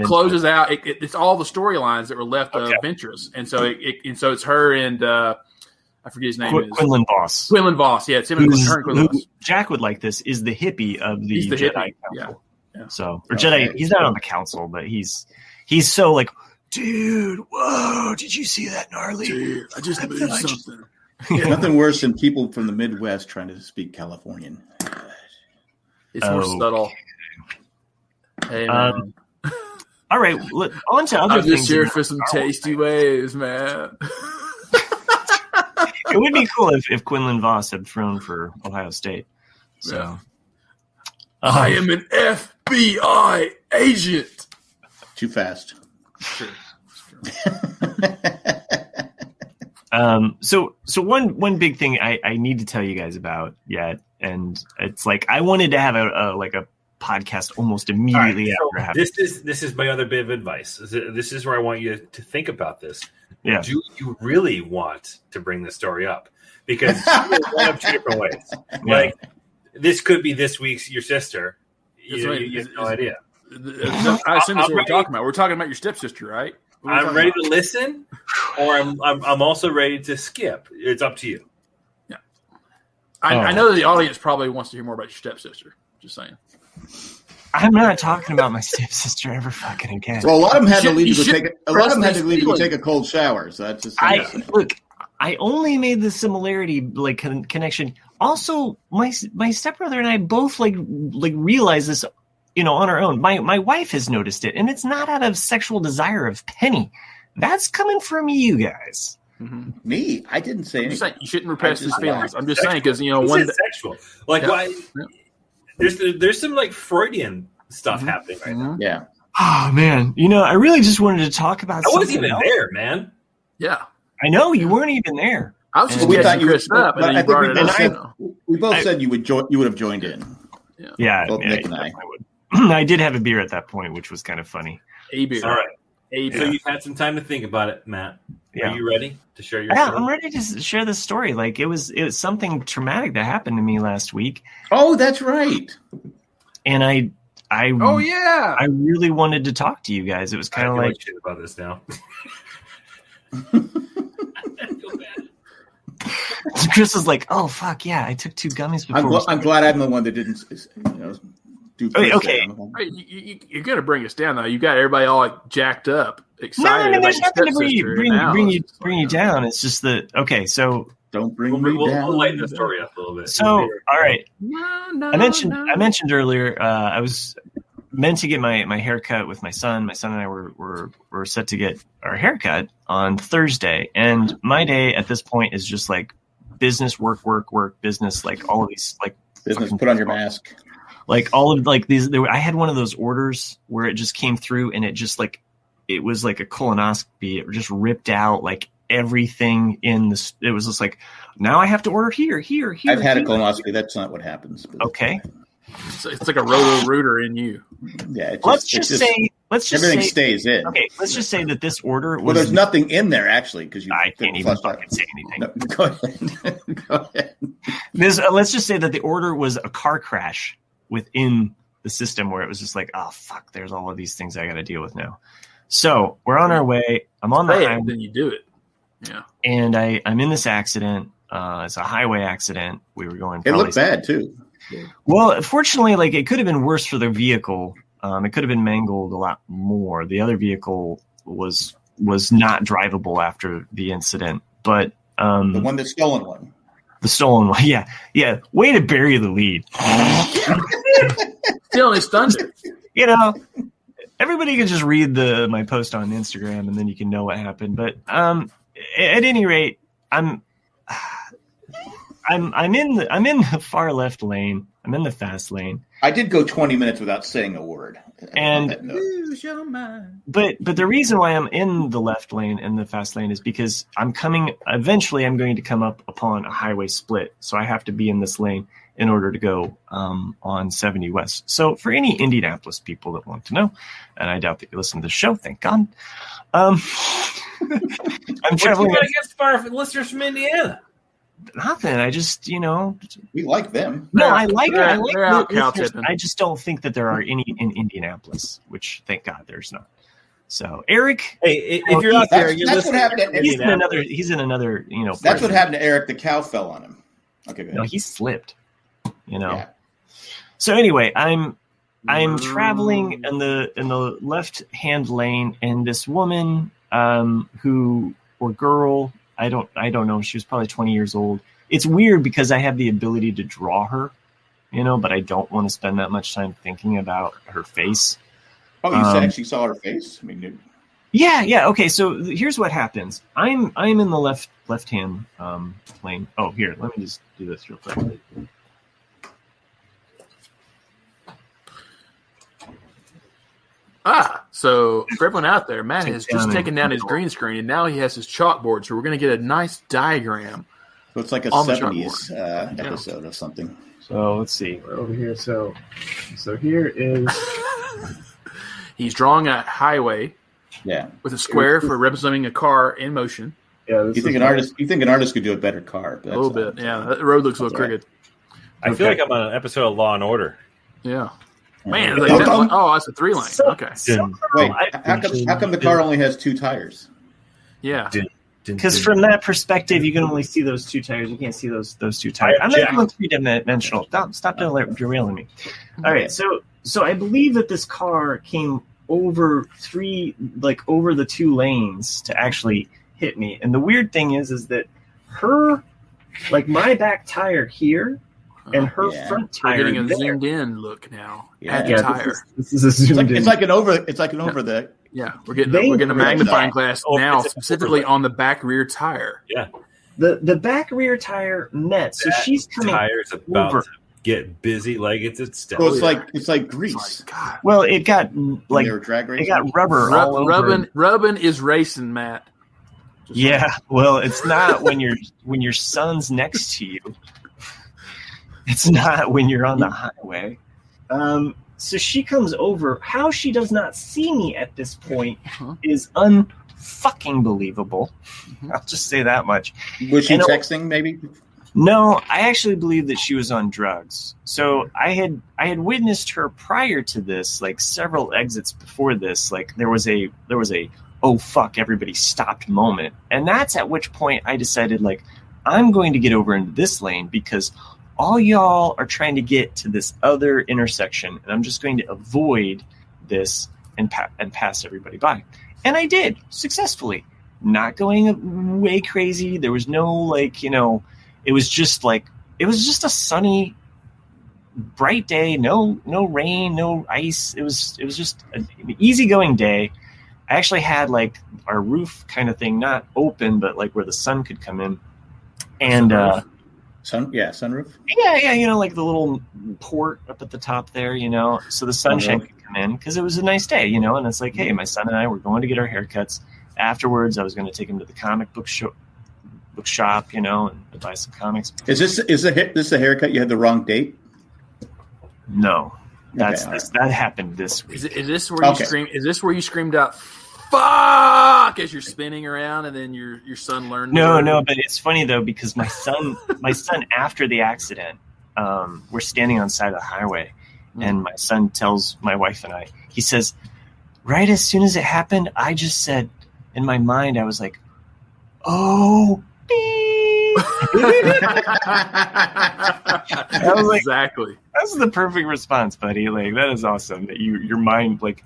closes out. It's all the storylines that were left of Ventures, and so it's her and I forget his name. Quinlan Voss. Quinlan Voss. Yeah, it's him and Quinlan Voss. Jack would like this. Is the hippie of the Jedi Council. Yeah. So Jedi. He's not on the council, but he's so like. Dude, whoa, did you see that gnarly? Dude, I just moved something. Nothing worse than people from the Midwest trying to speak Californian. It's more subtle. Hey, man. All right, on to other things. I'm just here for some tasty waves, man. It would be cool if Quinlan Voss had thrown for Ohio State. So, yeah. I am an FBI agent. Too fast. Sure. So one big thing I need to tell you guys about yet, and it's like I wanted to have a podcast almost immediately after having this is my other bit of advice. This is where I want you to think about this. Yeah. Do you really want to bring this story up? Because it's one of two different ways. Yeah. Like this could be this week's your sister. You have no idea. I assume that's what we're talking about. We're talking about your stepsister, right? I'm ready to listen, or I'm also ready to skip. It's up to you. Yeah, I know that the audience probably wants to hear more about your stepsister. Just saying. I'm not talking about my stepsister ever fucking again. Well, a lot of them had to leave to go take a cold shower. So that's just look. I only made the similarity connection. Also, my stepbrother and I both like realize this. On our own. My wife has noticed it, and it's not out of sexual desire of Penny. That's coming from you guys. Mm-hmm. Me? I didn't say anything. You shouldn't repress his feelings. I'm just saying because sexual. Why? There's some Freudian stuff happening right now. Yeah. Oh man, I really just wanted to talk about. I wasn't even there, man. Yeah, I know you weren't even there. I was just catching Chris up, and then you brought it up. We both said you would have joined in. Yeah, both Nick and I would. I did have a beer at that point, which was kind of funny. A beer. All right. So you've had some time to think about it, Matt. Yeah. Are you ready to share your story? I'm ready to share this story. It was something traumatic that happened to me last week. Oh, that's right. And I I really wanted to talk to you guys. It was kind of like shit about this now. Chris was like, "Oh fuck yeah, I took 2 gummies before." I'm glad I'm the one that didn't. Do okay. You're gonna bring us down though. You got everybody all jacked up, excited. No, there's nothing to bring you down. It's just that so don't bring me down. We'll lighten the story up a little bit. So all right, I mentioned earlier I was meant to get my haircut with my son. My son and I were set to get our haircut on Thursday, and my day at this point is just like business, work, business, all of these business. Put on your mask. All of these. I had one of those orders where it just came through, and it just it was like a colonoscopy. It just ripped out everything in this. It was just now I have to order here. I've had a colonoscopy. That's not what happens. Okay. It's like a roto-rooter in you. Yeah. Let's just say let's just everything say, stays in. Okay, let's just say that this order was. Well, there's nothing in there actually because I can't even fucking say anything. No, go ahead. Go ahead. Let's just say that the order was a car crash within the system where it was just like, oh fuck, there's all of these things I got to deal with now. So we're on our way. I'm on the highway. Then you do it. Yeah. And I'm in this accident. It's a highway accident. We were going. It looked bad too. Well, fortunately, like it could have been worse for the vehicle. It could have been mangled a lot more. The other vehicle was not drivable after the incident, but the one that's stolen one. The stolen one, yeah. Way to bury the lead. Still, it's thunder. You know, everybody can just read my post on Instagram, and then you can know what happened. But at any rate, I'm in the far left lane. I'm in the fast lane. I did go 20 minutes without saying a word. And lose your mind. But the reason why I'm in the left lane and the fast lane is because eventually I'm going to come up upon a highway split. So I have to be in this lane in order to go on 70 West. So for any Indianapolis people that want to know, and I doubt that you listen to the show, thank God. I'm traveling. What you got against our listeners from Indiana? Nothing. I just, we like them. No, I like it. I like the I just don't think that there are any in Indianapolis, which thank God there's not. So Eric, hey, if you're out there, that's what happened. He's in another. That's prison. what happened to Eric. The cow fell on him. Okay, good. No, he slipped. Yeah. So anyway, I'm traveling in the left hand lane, and this woman, or girl. I don't know. She was probably 20 years old. It's weird because I have the ability to draw her, but I don't want to spend that much time thinking about her face. Oh, you actually saw her face? I mean, yeah. Okay, so here's what happens. I'm in the left hand lane. Oh, here, let me just do this real quick. So for everyone out there, Matt has just taken down his green screen, and now he has his chalkboard. So we're going to get a nice diagram. So it's like a 70s episode of something. So let's see. We're over here. So here is. He's drawing a highway. Yeah. With a square for representing a car in motion. Yeah. You think an artist could do a better car? A little bit. Yeah. The road looks a little crooked. I feel like I'm on an episode of Law and Order. Yeah. Man, that's a 3 line. Okay. Wait, how come the car only has 2 tires? Yeah. Because from that perspective, you can only see those 2 tires. You can't see those 2 tires. I'm not going 3-dimensional. Stop derailing me. All right. So I believe that this car came over the 2 lanes to actually hit me. And the weird thing is that my back tire here. And her front tire. We're getting a zoomed in look now at the tire. This is a zoomed in. It's like an over the. Yeah, we're getting a magnifying glass now, specifically on the back rear tire. Yeah, the back rear tire met. So she's coming. Tire's about to get busy, like it's So it's like grease. Well, it got drag racing? It got rubber all over. Rubbing is racing, Matt. Yeah, well, it's not when your son's next to you. It's not when you're on the highway. So she comes over. How she does not see me at this point is unfucking believable. I'll just say that much. Was she texting maybe? No, I actually believe that she was on drugs. So I had witnessed her prior to this, like several exits before this. Like there was a oh fuck, everybody stopped moment. And that's at which point I decided, like, I'm going to get over into this lane because all y'all are trying to get to this other intersection, and I'm just going to avoid this and pass everybody by. And I did successfully, not going way crazy. There was no it was just a sunny, bright day. No rain, no ice. It was just an easygoing day. I actually had like our roof kind of thing not open, but like where the sun could come in, and sunroof. Yeah, like the little port up at the top there, so the sunshine could come in because it was a nice day, and it's like, hey, my son and I were going to get our haircuts. Afterwards, I was going to take him to the comic book shop, and buy some comics. Is this a haircut? You had the wrong date? No. That happened this week. Is this where you scream? Is this where you screamed out "fuck" as you're spinning around, and then your son learned? No, but it's funny though because my son after the accident, we're standing on the side of the highway, and my son tells my wife and I, he says, right as soon as it happened, I just said in my mind, I was like, "Oh." I was like, exactly. That's the perfect response, buddy. Like that is awesome. That your mind, like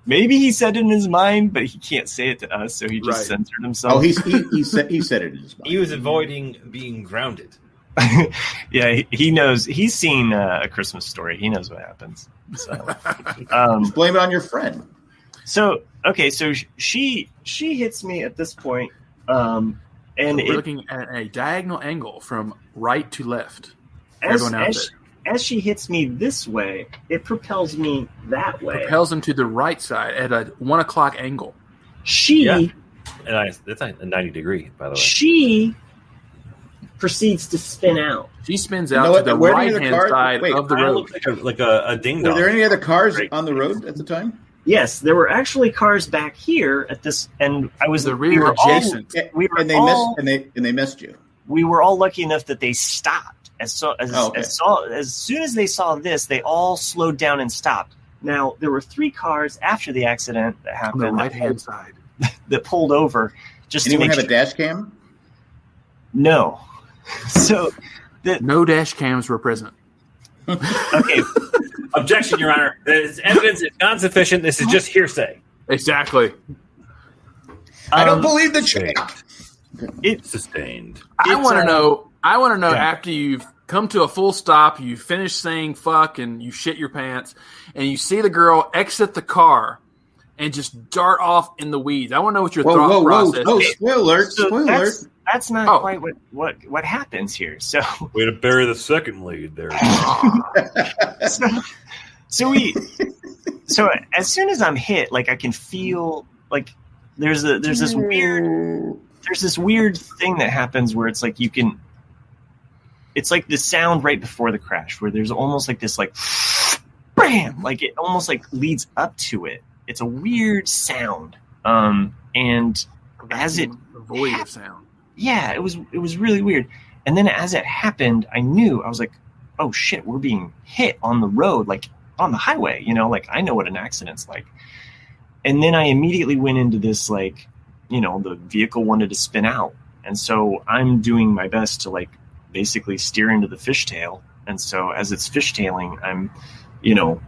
maybe he said it in his mind, but he can't say it to us, so he just censored himself. Oh, he said it in his mind. He was avoiding being grounded. Yeah, he knows. He's seen A Christmas Story. He knows what happens. So just blame it on your friend. So okay, so she hits me at this point. And we're looking at a diagonal angle from right to left. As she hits me this way, it propels me that way. Propels him to the right side at a 1 o'clock angle. And that's a 90 degree, by the way. She proceeds to spin out. She spins out to the right-hand side of the road. Like a ding-dong. Were there any other cars on the road at the time? Yes, there were actually cars back here at this, and I was the rear adjacent. And they missed you. We were all lucky enough that they stopped. As soon as they saw this, they all slowed down and stopped. Now there were 3 cars after the accident that happened on the right-hand side that pulled over. Anyone have a dash cam? No. So no dash cams were present. Okay. Objection, Your Honor. This evidence is not sufficient. This is just hearsay. Exactly. I don't believe the check. It's sustained. I want to know. After you've come to a full stop, you finish saying "fuck" and you shit your pants, and you see the girl exit the car and just dart off in the weeds. I want to know what your thought process. Oh, spoiler! Spoiler! That's not quite what happens here. So way to bury the second lead there. So as soon as I'm hit, like I can feel like there's this weird thing that happens where it's like it's like the sound right before the crash where there's almost like this like bam, like it almost like leads up to it. It's a weird sound. And as it void of sound. Yeah, it was really weird. And then as it happened, I was like, oh shit, we're being hit on the road, like on the highway, like I know what an accident's like. And then I immediately went into this, like, the vehicle wanted to spin out. And so I'm doing my best to like basically steer into the fishtail. And so as it's fishtailing, I'm,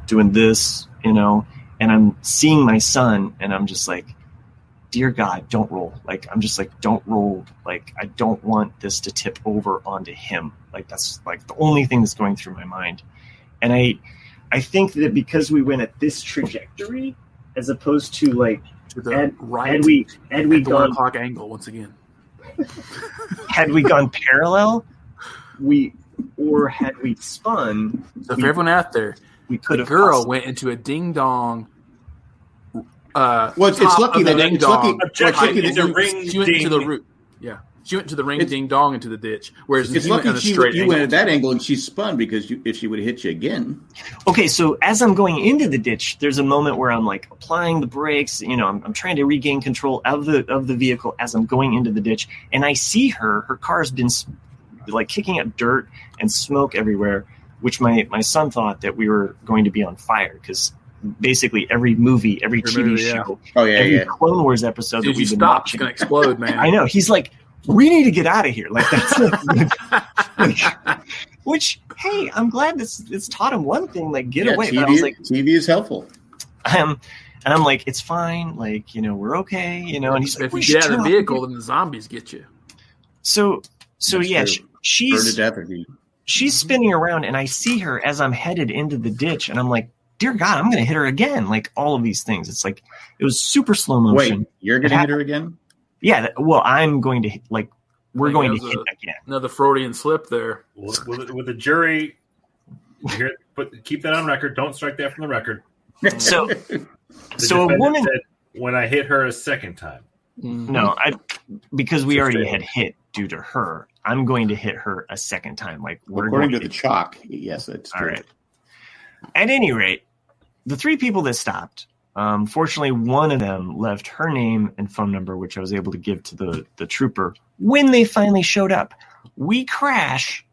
doing this, and I'm seeing my son and I'm just like, dear God, don't roll. Like, I'm just like, don't roll. Like, I don't want this to tip over onto him. Like, that's like the only thing that's going through my mind. And I think that because we went at this trajectory, as opposed to like, had we gone 1 o'clock angle once again, had we gone parallel, had we spun. So for everyone out there, we could have. Girl went into a ding dong. It's lucky that she went into the root. Yeah, she went to the ring ding dong into the ditch. Whereas it's lucky you went at that angle and she spun because if she would have hit you again. Okay, so as I'm going into the ditch, there's a moment where I'm like applying the brakes. I'm trying to regain control of the vehicle as I'm going into the ditch, and I see her car's been like kicking up dirt and smoke everywhere, which my son thought that we were going to be on fire because. Basically, every movie, every TV show, every Clone Wars episode that we've been watching, it's gonna explode, man. I know. He's like, we need to get out of here. Like that's which. Hey, I'm glad it's taught him one thing. Like, get away. TV, but I was like, TV is helpful. And I'm like, it's fine. Like, we're okay. And he's like, if you get out of the vehicle, then the zombies get you. So yeah, she's spinning around, and I see her as I'm headed into the ditch, and I'm like. Dear God, I'm going to hit her again. Like all of these things. It's like, it was super slow motion. Wait, you're going to hit her again? Yeah. Well, I'm going to hit, like, we're going to hit again. Another Freudian slip there. With the jury, keep that on record. Don't strike that from the record. So a woman said, when I hit her a second time. No, because we already had hit due to her. I'm going to hit her a second time. Like according to the chalk. Yes, that's true. All right. At any rate, the 3 people that stopped, fortunately, one of them left her name and phone number, which I was able to give to the trooper when they finally showed up. We crash.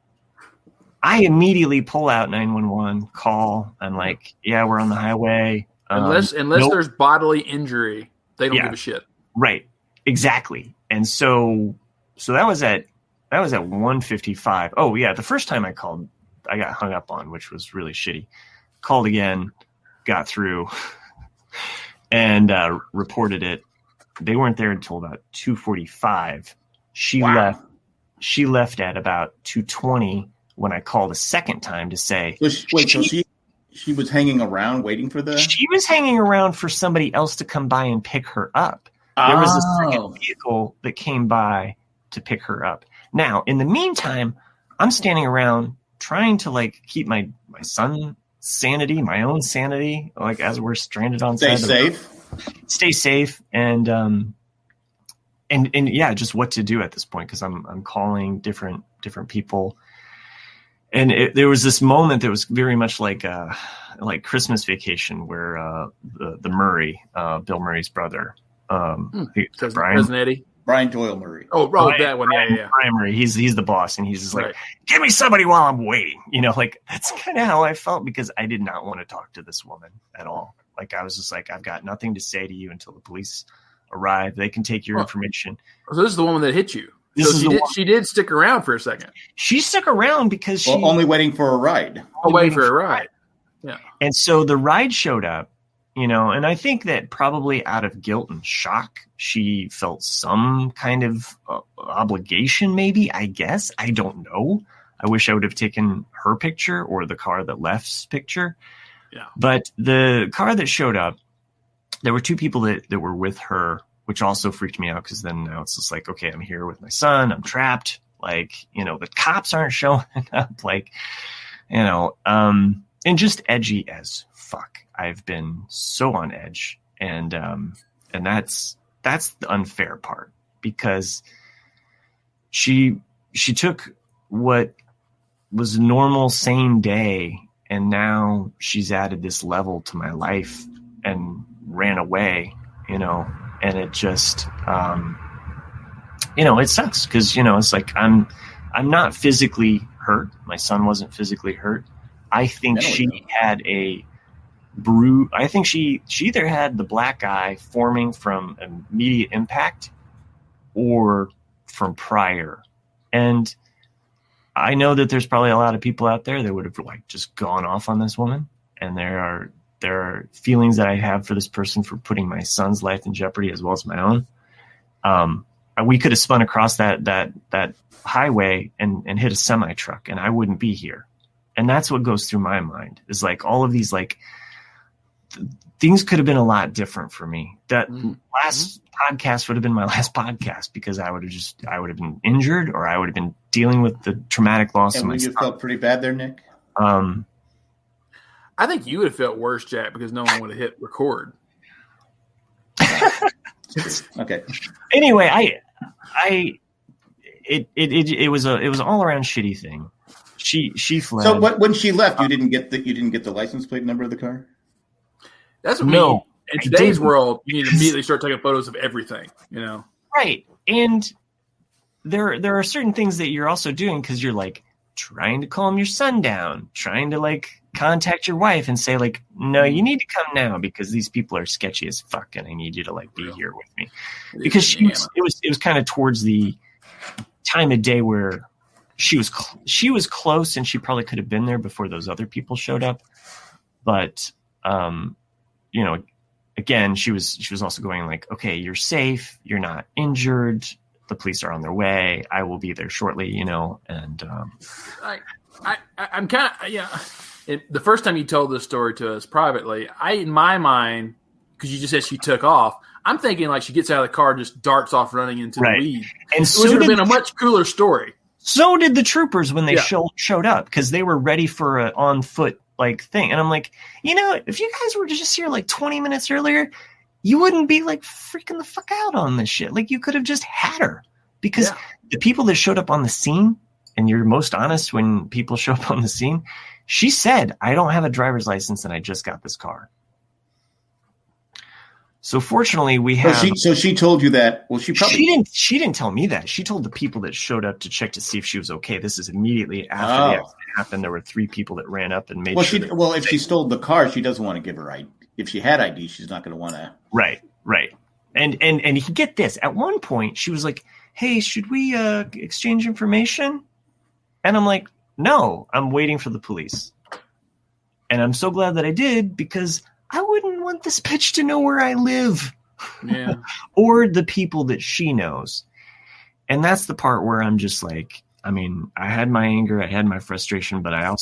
I immediately pull out 911, call. I'm like, yeah, we're on the highway. Unless nope. there's bodily injury, they don't give a shit. Right. Exactly. And so that was at 1:55. Oh yeah, the first time I called, I got hung up on, which was really shitty. Called again, got through, and reported it. They weren't there until about 2:45. She left at about 2:20 when I called a second time to say. So she was hanging around waiting for the. She was hanging around for somebody else to come by and pick her up. There was a second vehicle that came by to pick her up. Now, in the meantime, I'm standing around trying to like keep my son's sanity, my own sanity, like as we're stranded on stay safe, and yeah, just what to do at this point because I'm calling different people, and there was this moment that was very much like Christmas Vacation where the Murray, Bill Murray's brother. Cousin Eddie. Brian Doyle Murray. Oh, that one. Yeah. Brian Murray. He's the boss, and he's just like, give me somebody while I'm waiting. Like that's kind of how I felt because I did not want to talk to this woman at all. Like I was just like, I've got nothing to say to you until the police arrive. They can take your information. So this is the woman that hit you. She did stick around for a second. She stuck around because she only waiting for a ride. Waiting for a ride. Yeah. And so the ride showed up. And I think that probably out of guilt and shock, she felt some kind of obligation, maybe, I guess. I don't know. I wish I would have taken her picture or the car that left's picture. Yeah. But the car that showed up, there were 2 people that were with her, which also freaked me out because then now it's just like, okay, I'm here with my son. I'm trapped. Like, the cops aren't showing up. Like, and just edgy as fuck. I've been so on edge, and that's the unfair part because she took what was a normal same day, and now she's added this level to my life and ran away, and it just it sucks because it's like I'm not physically hurt. My son wasn't physically hurt. I think she had a I think she either had the black eye forming from immediate impact or from prior. And I know that there's probably a lot of people out there that would have like just gone off on this woman. And there are feelings that I have for this person for putting my son's life in jeopardy as well as my own. We could have spun across that highway and hit a semi truck and I wouldn't be here. And that's what goes through my mind is like all of these like things could have been a lot different for me. That last podcast would have been my last podcast because I would have been injured or I would have been dealing with the traumatic loss of my son. You felt pretty bad there, Nick? I think you would have felt worse, Jack, because no one would have hit record. Okay. Anyway, it was an all around shitty thing. She fled. So when she left, you didn't get the license plate number of the car? That's what in today's world, you need to immediately start taking photos of everything, Right. And there are certain things that you're also doing because you're like trying to calm your son down, trying to like contact your wife and say like, no, you need to come now because these people are sketchy as fuck and I need you to like be here with me. Because it was kind of towards the time of day where she was close and she probably could have been there before those other people showed up. But, again, she was also going like, okay, you're safe. You're not injured. The police are on their way. I will be there shortly, and I'm kind of, the first time you told this story to us privately, in my mind, because you just said she took off, I'm thinking like she gets out of the car and just darts off running into the weed. And it would have been a much cooler story. So did the troopers when they showed up because they were ready for an on foot like thing. And I'm like, if you guys were just here like 20 minutes earlier, you wouldn't be like freaking the fuck out on this shit. Like you could have just had her because the people that showed up on the scene and you're most honest when people show up on the scene. She said, I don't have a driver's license and I just got this car. So fortunately we have. So she told you that. Well, she didn't tell me that. She told the people that showed up to check to see if she was okay. This is immediately after the accident happened. There were 3 people that ran up and made sure. Well, if she stole the car, she doesn't want to give her ID. If she had ID, she's not going to want to. Right. And you get this. At one point, she was like, "Hey, should we exchange information?" And I'm like, "No, I'm waiting for the police." And I'm so glad that I did, because I wouldn't want this bitch to know where I live. Yeah. Or the people that she knows. And that's the part where I'm just like, I mean, I had my anger, I had my frustration, but I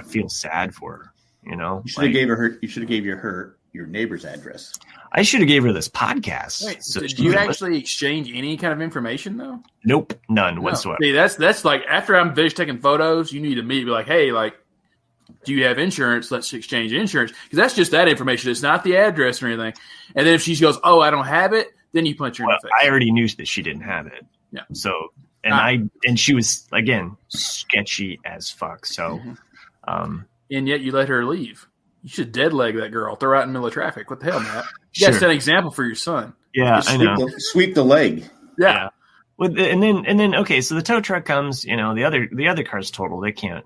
feel sad for her, you know? You should have gave her your neighbor's address. I should have gave her this podcast. Wait, so did you actually exchange any kind of information though? Nope, none whatsoever. See, that's like, after I'm finished taking photos, you need to meet, be like, hey, like, do you have insurance? Let's exchange insurance. Because that's just that information. It's not the address or anything. And then if she goes, oh, I don't have it, then you punch her in the face. I already knew that she didn't have it. Yeah. So, and she was, again, sketchy as fuck. So, and yet you let her leave. You should dead leg that girl. Throw her out in the middle of traffic. What the hell, Matt? You got to set an example for your son. Yeah, I know. Sweep the leg. Yeah. Well, and then okay, so the tow truck comes. You know, the other car's total. It can't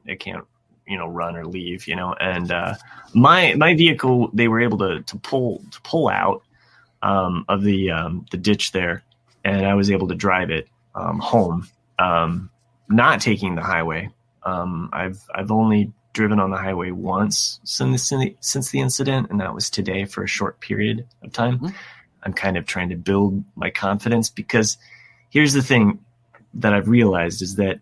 run or leave. And my vehicle, they were able to pull out of the ditch there, and I was able to drive it home, not taking the highway. I've only driven on the highway once since the incident, and that was today for a short period of time. Mm-hmm. I'm kind of trying to build my confidence, because here's the thing that I've realized is that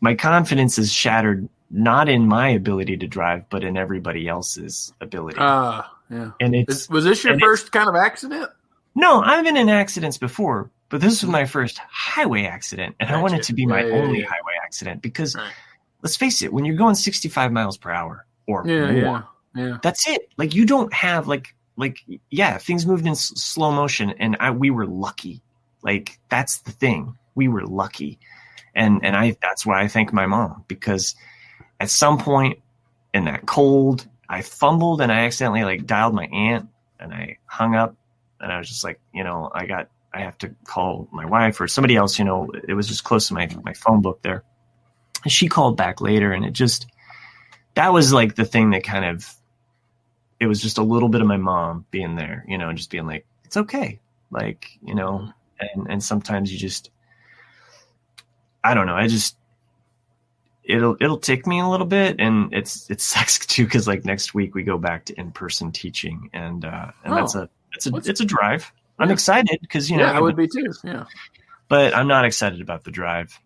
my confidence is shattered not in my ability to drive, but in everybody else's ability. Yeah. And was this your first kind of accident? No, I've been in accidents before, but this was my first highway accident, and I want it to be my only highway accident, because let's face it, when you're going 65 miles per hour or more, that's it. Like, you don't have things moved in slow motion, and we were lucky. Like, that's the thing. We were lucky. And that's why I thank my mom, because at some point in that cold, I fumbled and I accidentally dialed my aunt, and I hung up, and I was just like, I have to call my wife or somebody else. It was just close to my phone book there. And she called back later, and that was like the thing that kind of, it was just a little bit of my mom being there, just being like, it's okay. And sometimes you just, I don't know. It'll take me a little bit, and it sucks too, because next week we go back to in-person teaching, and it's a drive. I'm excited because I would be too. Yeah, but I'm not excited about the drive.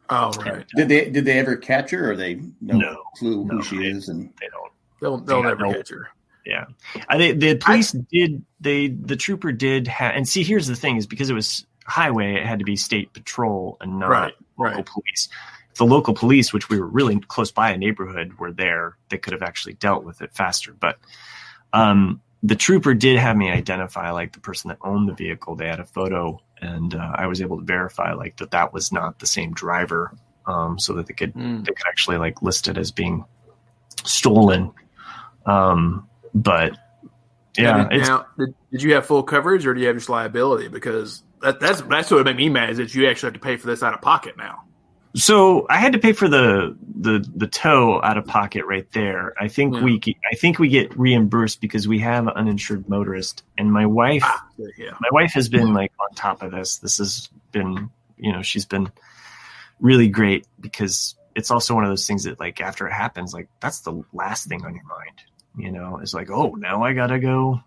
Oh, right. Did they ever catch her, or they no clue who she is, and they don't. They'll never catch her. Yeah, the police did. The trooper did have, and see, here's the thing: is because it was highway, it had to be state patrol and not local police. If the local police, which we were really close by a neighborhood, were there, they could have actually dealt with it faster. But the trooper did have me identify the person that owned the vehicle. They had a photo, and I was able to verify that was not the same driver, so that they could actually list it as being stolen. But yeah, did you have full coverage, or do you have just liability? Because that's what would make me mad, is that you actually have to pay for this out of pocket now. So I had to pay for the tow out of pocket right there. I think we get reimbursed because we have an uninsured motorist, and my wife has been on top of this. This has been, she's been really great, because it's also one of those things that after it happens, that's the last thing on your mind. It's oh, now I gotta go.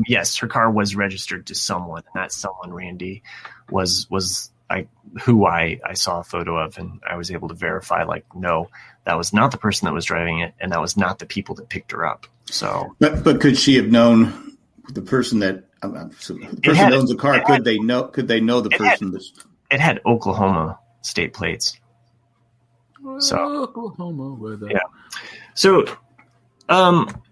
Yes, her car was registered to someone, and that someone, Randy, was who I saw a photo of, and I was able to verify no, that was not the person that was driving it, and that was not the people that picked her up. So, but could she have known the person that the person that owns the car? Could they know the person? It had Oklahoma state plates. So Oklahoma weather. Yeah. So,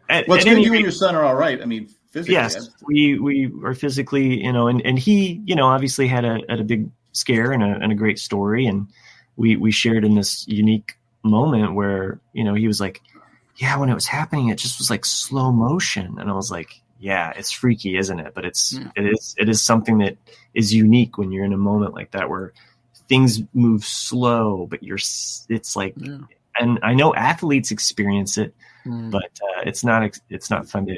it's good you and your son are all right. I mean, physically. Yes, we are physically, and he, obviously had a big scare and a great story. And we shared in this unique moment where, he was like, yeah, when it was happening, it just was like slow motion. And I was like, yeah, it's freaky, isn't it? But it is something that is unique when you're in a moment like that, where things move slow, but it's like, and I know athletes experience it, but it's not fun to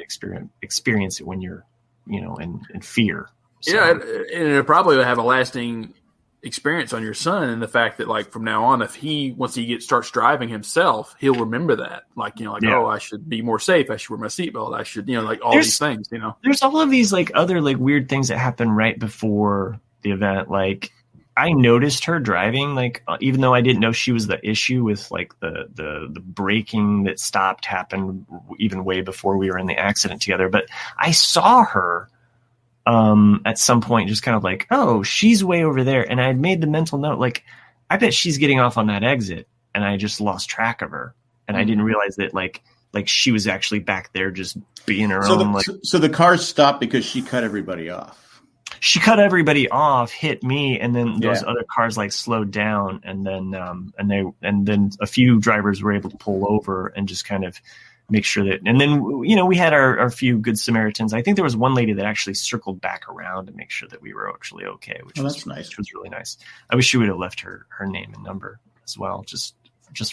experience it when you're, in fear. So. Yeah. And it probably will have a lasting experience on your son, and the fact that, like, from now on, once he starts driving himself, he'll remember that, oh, I should be more safe, I should wear my seatbelt, I should, these things, There's all of these like other like weird things that happen right before the event. Like, I noticed her driving, like, even though I didn't know she was the issue with like the braking that stopped happened even way before we were in the accident together, but I saw her at some point just kind of like, oh, she's way over there. And I had made the mental note, like, I bet she's getting off on that exit, and I just lost track of her. And I didn't realize that like she was actually back there just being her own. So the car stopped because she cut everybody off. She cut everybody off, hit me, and then those other cars like slowed down, and then and then a few drivers were able to pull over and just kind of make sure that, and then, we had our few good Samaritans. I think there was one lady that actually circled back around to make sure that we were actually okay, which was nice. Which was really nice. I wish she would have left her name and number as well, just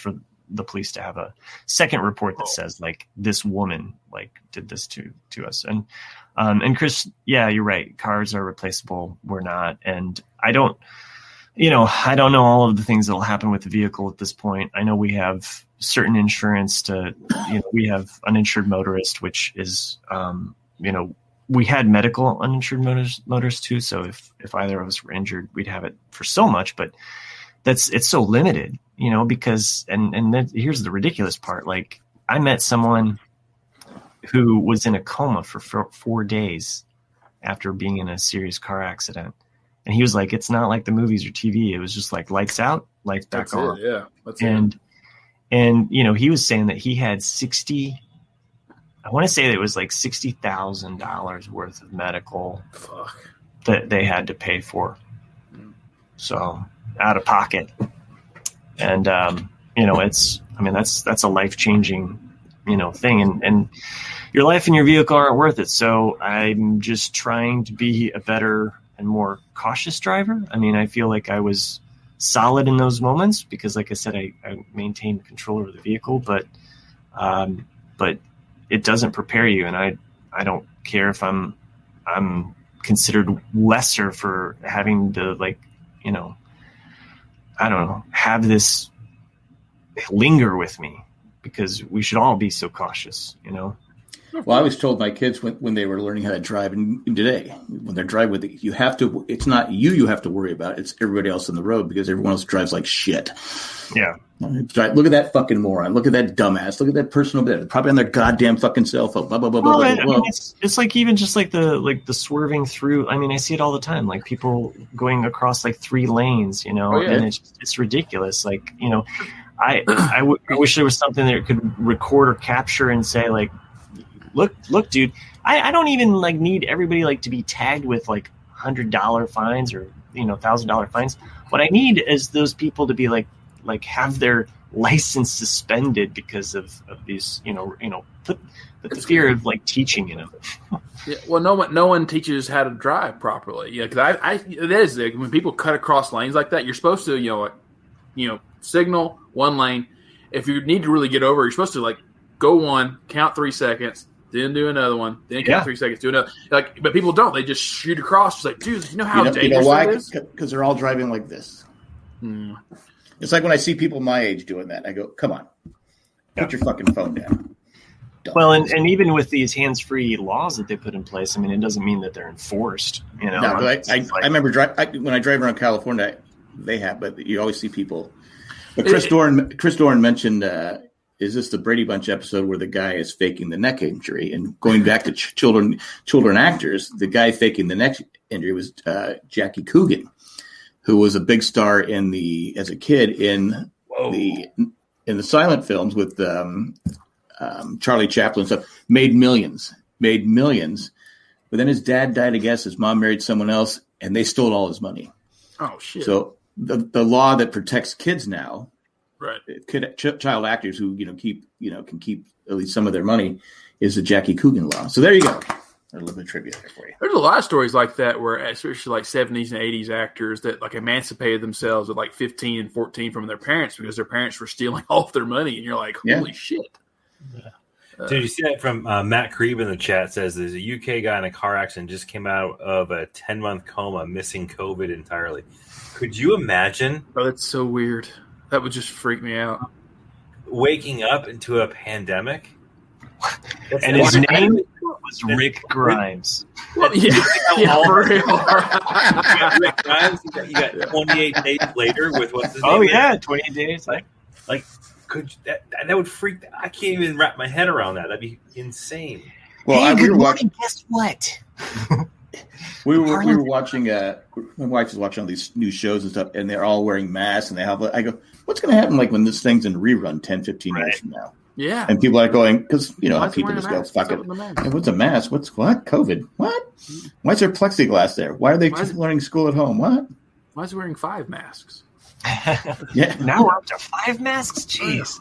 for the police to have a second report that says like, this woman like did this to us. And Chris, yeah, you're right. Cars are replaceable. We're not. And I don't know all of the things that will happen with the vehicle at this point. I know we have certain insurance we have uninsured motorist, which is, we had medical uninsured motorist too. So if either of us were injured, we'd have it for so much, but it's so limited, because, and then here's the ridiculous part. Like, I met someone who was in a coma for 4 days after being in a serious car accident. And he was like, it's not like the movies or TV. It was just like lights out, lights back on. Yeah. And he was saying that he had I want to say that it was like $60,000 worth of medical that they had to pay for. So out of pocket. And, that's a life-changing, thing. And your life and your vehicle aren't worth it. So I'm just trying to be a better and more cautious driver. I mean, I feel like I was solid in those moments because, like I said, I maintained control over the vehicle, but it doesn't prepare you. And I don't care if I'm considered lesser for having to, like, I don't know, have this linger with me, because we should all be so cautious, Well, I always told my kids when they were learning how to drive, and today when they're driving with it, it's not you have to worry about, it's everybody else on the road, because everyone else drives like shit. Yeah. Look at that fucking moron. Look at that dumbass. Look at that person over there. They're probably on their goddamn fucking cell phone. Blah, blah, blah, blah, blah, blah. I mean, it's like even just like the swerving through. I mean, I see it all the time. Like people going across like 3 lanes, and it's ridiculous. Like, I wish there was something that could record or capture and say like, look, dude, I don't even like need everybody like to be tagged with like $100 fines or, $1,000 fines. What I need is those people to be like have their license suspended because of these, put the fear of like teaching, Yeah, well, no one teaches how to drive properly. Yeah, because it is like, when people cut across lanes like that, you're supposed to, signal one lane. If you need to really get over, you're supposed to like go one, count 3 seconds, then do another one, then count 3 seconds, do another. Like, but people don't. They just shoot across. It's like, dude, you know how dangerous it is? Because they're all driving like this. It's like when I see people my age doing that, I go, come on, put your fucking phone down. Well, and even with these hands-free laws that they put in place, I mean, it doesn't mean that they're enforced. No, I remember when I drive around California, they have, but you always see people. But Chris Doran mentioned, is this the Brady Bunch episode where the guy is faking the neck injury? And going back to children actors, the guy faking the neck injury was Jackie Coogan, who was a big star as a kid in the silent films with Charlie Chaplin and stuff. Made millions. But then his dad died, I guess. His mom married someone else, and they stole all his money. Oh shit! So the law that protects kids now, right? Child actors who can keep at least some of their money is the Jackie Coogan law. So there you go. A little bit of trivia there for you. There's a lot of stories like that where, especially like 70s and 80s actors that like emancipated themselves at like 15 and 14 from their parents because their parents were stealing all of their money, and you're like, holy shit. Yeah. Did you see that from Matt Creeb in the chat? Says there's a UK guy in a car accident just came out of a 10-month coma, missing COVID entirely. Could you imagine? Oh, that's so weird. That would just freak me out. Waking up into a pandemic. And his name was Rick Grimes. Well, for real. Rick Grimes. You got 28 days later with what's his name? Oh yeah, 28 days. Like could that would freak? I can't even wrap my head around that. That'd be insane. Well, good morning. Guess what? We were watching. My wife is watching all these new shows and stuff, and they're all wearing masks. And I go, what's going to happen? Like when this thing's in rerun 10, 15 years from now? Yeah. And people are going, because, people just go, fuck it. Hey, what's a mask? What? COVID? What? Why is there plexiglass there? Why are they learning school at home? What? Why is he wearing 5 masks? Yeah. Now we're up to 5 masks? Jeez.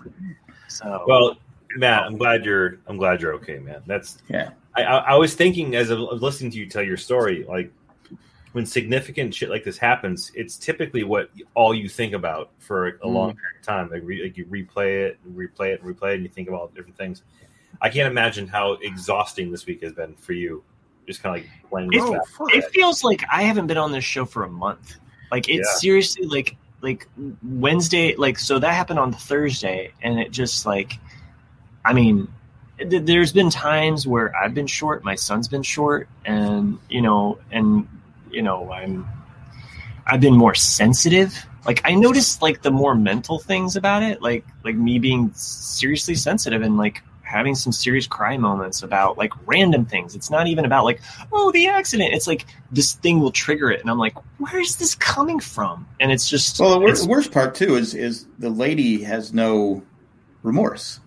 So. Well, Matt, I'm glad you're okay, man. That's yeah. I was thinking as I was listening to you tell your story, like when significant shit like this happens, it's typically what all you think about for a long period of time. Like you replay it, and you think about different things. I can't imagine how exhausting this week has been for you. Just kind of like playing this back. It feels like I haven't been on this show for a month. Like it's seriously like Wednesday. Like so that happened on Thursday, and it just like, I mean. There's been times where I've been short, my son's been short, and I've been more sensitive. Like I noticed like the more mental things about it, like me being seriously sensitive and like having some serious cry moments about like random things. It's not even about like, oh, the accident. It's like this thing will trigger it, and I'm like, where is this coming from? And it's just the worst part too is the lady has no remorse.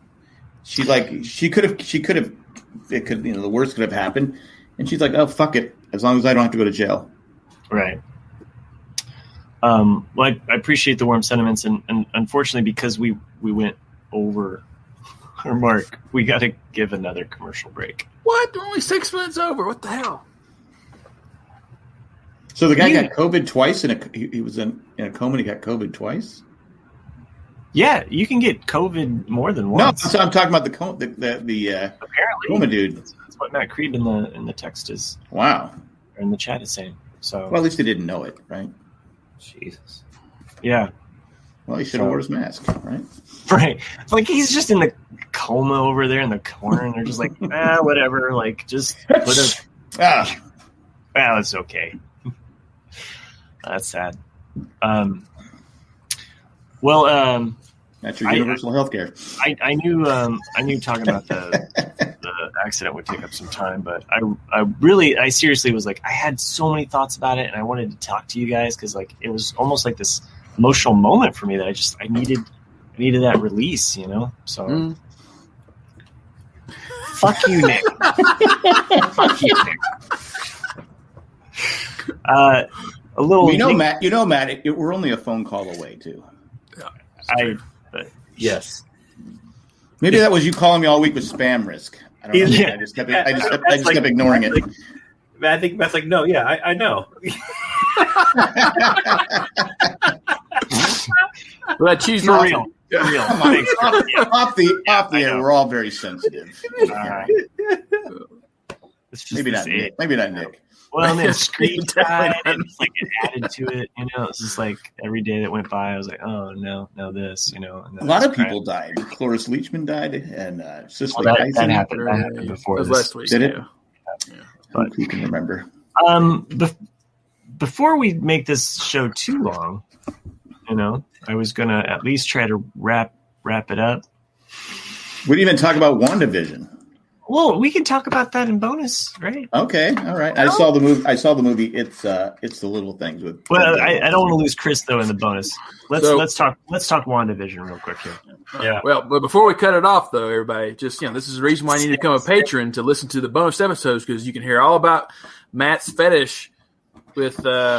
She's like, she could have, it could, the worst could have happened. And she's like, oh, fuck it. As long as I don't have to go to jail. Right. Well, I appreciate the warm sentiments. And unfortunately, because we went over our mark, we got to give another commercial break. What? We're only 6 minutes over. What the hell? So the guy got COVID twice he was in a coma and he got COVID twice? Yeah, you can get COVID more than once. No, I'm talking about the apparently coma dude. That's what Matt Creed in the text is. Wow. Or in the chat is saying. So well, at least they didn't know it, right? Jesus. Yeah. Well, he should have worn his mask, right? Right. It's like he's just in the coma over there in the corner, and they're just like, whatever. Like, just put a. Well, it's okay. That's sad. Well, that's your universal health care. I knew talking about the accident would take up some time, but I seriously was like, I had so many thoughts about it, and I wanted to talk to you guys because like it was almost like this emotional moment for me that I needed that release, So fuck you, Nick. Fuck you, Nick. A little, Matt. We're only a phone call away, too. Yes. Maybe that was you calling me all week with spam risk. I don't know. Yeah. I just kept ignoring it. I think Matt's like, no, yeah, I know. Well, that cheese for real. Off the air, we're all very sensitive. Maybe not Nick. Well, and then Screech died, and it's like it added to it. It's just like every day that went by, I was like, oh no, this. And a lot of people died. Cloris Leachman died, and Cicely Tyson. That happened before this. Last week. Did it? Yeah. But who can remember? Before we make this show too long, I was gonna at least try to wrap it up. We didn't even talk about WandaVision. Well, we can talk about that in bonus, right? Okay, all right. I saw the movie. It's the little things with. Well, I don't want to lose Chris though in the bonus. Let's talk WandaVision real quick here. Yeah. Well, but before we cut it off though, everybody, just this is the reason why you need to become a patron to listen to the bonus episodes because you can hear all about Matt's fetish with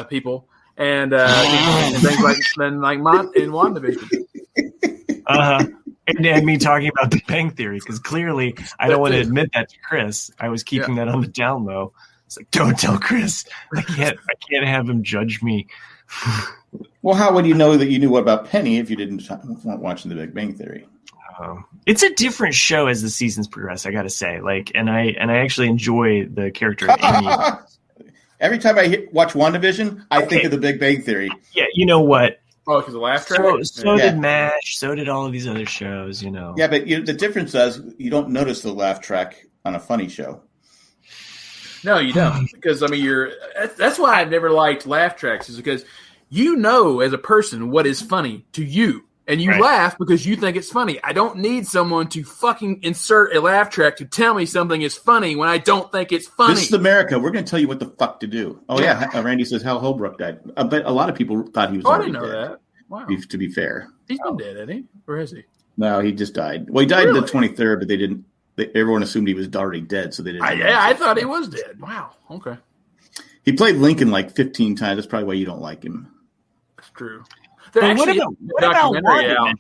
people, and things like in WandaVision. And me talking about the Bang Theory, because clearly I don't want to admit that to Chris. I was keeping that on the down low. It's like, don't tell Chris. I can't have him judge me. Well, how would you know that you knew about Penny if you weren't watching The Big Bang Theory? It's a different show as the seasons progress, I got to say. And I actually enjoy the character of Amy. Every time I watch WandaVision, I think of The Big Bang Theory. Yeah, you know what? Oh, because the laugh track? So did MASH. So did all of these other shows, Yeah, but the difference is you don't notice the laugh track on a funny show. No, you don't. Because, that's why I've never liked laugh tracks, is because as a person what is funny to you. And you laugh because you think it's funny. I don't need someone to fucking insert a laugh track to tell me something is funny when I don't think it's funny. This is America. We're going to tell you what the fuck to do. Oh, yeah. Randy says Hal Holbrook died. But a lot of people thought he was already dead. I didn't know that. Wow. To be fair. He's been dead, hasn't he? Or is he? No, he just died. Well, he died the 23rd, but they didn't. Everyone assumed he was already dead, so they didn't. I thought he was dead. Wow. Okay. He played Lincoln like 15 times. That's probably why you don't like him. That's true. What about WandaVision?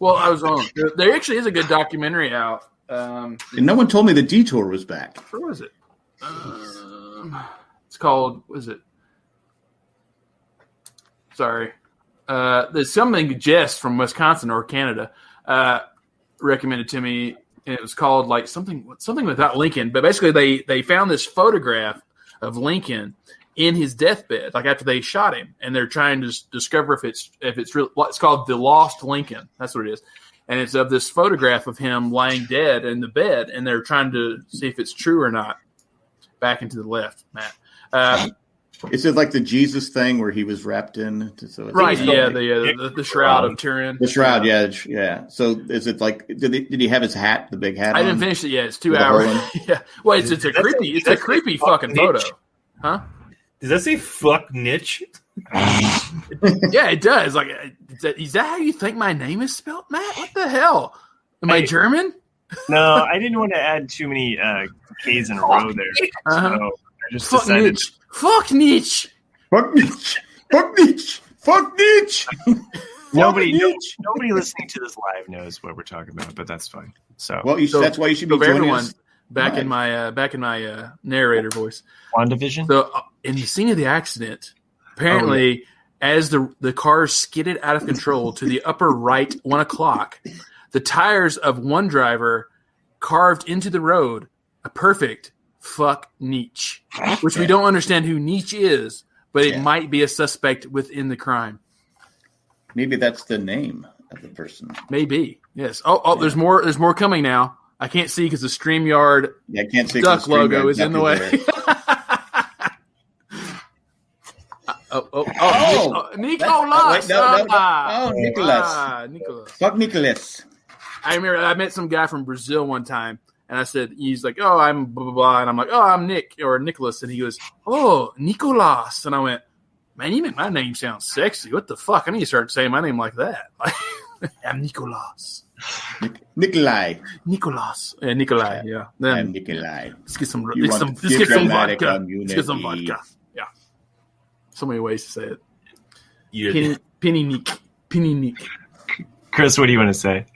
Well, I was wrong. There actually is a good documentary out. And no one told me the Detour was back. Where was it? It's called, what is it? Sorry. There's something Jess from Wisconsin or Canada recommended to me, and it was called like something without Lincoln. But basically they found this photograph of Lincoln in his deathbed, like after they shot him, and they're trying to discover if it's real. It's called The Lost Lincoln. That's what it is, and it's of this photograph of him lying dead in the bed, and they're trying to see if it's true or not. Back into the left, Matt. Is it like the Jesus thing where he was wrapped in? Right, yeah, the shroud of Turin. The shroud, yeah. So is it like did he have his hat, the big hat? I didn't finish it yet. It's 2 hours. Yeah. Well, it's a creepy fucking photo, huh? Does that say fuck niche? Yeah, it does. Like, is that how you think my name is spelled, Matt? What the hell? Am I German? No, I didn't want to add too many K's in a row there. So I just decided. Fuck niche. Fuck niche. Fuck niche. Fuck niche. Nobody listening to this live knows what we're talking about, but that's fine. So, that's why you should be joining us. Back in my narrator voice. WandaVision? So in the scene of the accident, apparently, as the car skidded out of control to the upper right 1 o'clock, the tires of one driver carved into the road a perfect fuck niche, which we don't understand who niche is, but it might be a suspect within the crime. Maybe that's the name of the person. Maybe, yes. There's more. There's more coming now. I can't see because the StreamYard duck logo is in the way. Nicolas. Nicolas. Fuck Nicolas. I remember I met some guy from Brazil one time, and I said, he's like, oh, I'm blah, blah, blah. And I'm like, oh, I'm Nick or Nicholas. And he goes, oh, Nicolas. And I went, man, you make my name sound sexy. What the fuck? I need to start saying my name like that. I'm Nicolas. Nikolai. Nicolas. Yeah, Nikolai. Yeah. Then, I'm Nikolai. Let's get some vodka. Yeah. So many ways to say it. Penny Nick. Chris, what do you want to say?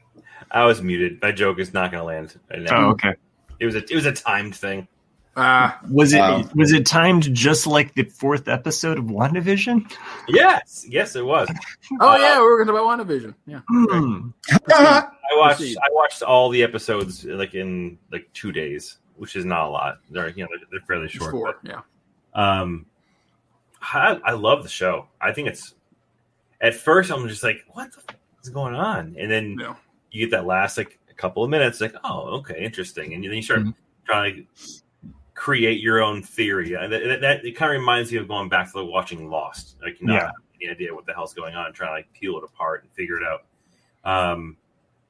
I was muted. My joke is not going to land. Oh, okay. It was a timed thing. Was it timed just like the 4th episode of WandaVision? Yes, it was. Oh yeah, we were going to talk about WandaVision. Yeah. I watched all the episodes in 2 days, which is not a lot. They're fairly short. 4, yeah. I love the show. I think it's. At first, I'm just like, what the fuck is going on? And then you get that last a couple of minutes, like, oh, okay, interesting. And then you start trying to create your own theory. That it kind of reminds me of going back to watching Lost. Like, you not have any idea what the hell's going on, and trying to peel it apart and figure it out.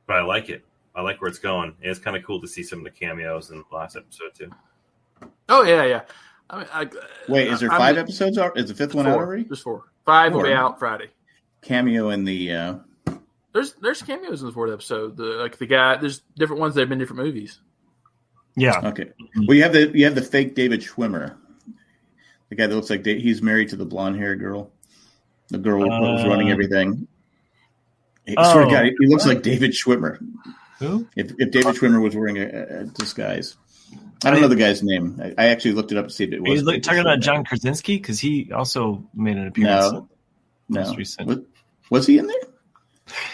But I like it. I like where it's going. And it's kind of cool to see some of the cameos in the last episode too. Oh yeah. Wait, is there 5 episodes? Is the 5th one out already? There's 4. 5 will be out Friday. Cameo in the. There's cameos in the 4th episode. The guy. There's different ones that have been different movies. Yeah. Okay. Well, you have the fake David Schwimmer. The guy that looks like he's married to the blonde haired girl. The girl who was running everything. Swear to God, he looks like David Schwimmer. Who? If David Schwimmer was wearing a disguise. I don't know the guy's name. I actually looked it up to see if it was. Are you talking about John Krasinski? Because he also made an appearance. No. Was he in there?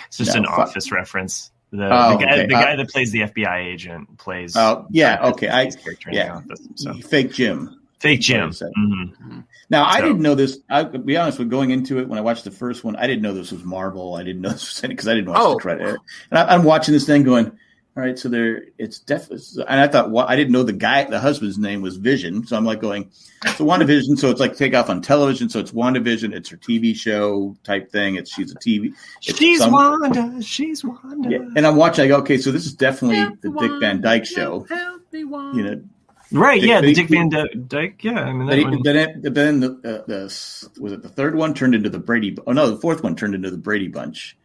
It's just an Office reference. The guy that plays the FBI agent plays. Oh, yeah. Okay. Character in the Office, so. Fake Jim. Fake Jim. Mm-hmm. Now, I didn't know this. I'll be honest with going into it when I watched the first one. I didn't know this was Marvel. I didn't know this was because I didn't watch the credit. And I'm watching this thing going, all right, so it's definitely. And I thought, I didn't know the husband's name was Vision. So I'm like going, so WandaVision. So it's like take off on television. So it's WandaVision. It's her TV show type thing. She's a TV. She's Wanda. She's Wanda. Yeah. And I'm watching. I go, okay, so this is definitely the Dick Van Dyke show. You know. Right, the Dick Van Dyke, yeah. I mean, then was it the third one turned into the Brady? Oh no, the fourth one turned into the Brady Bunch.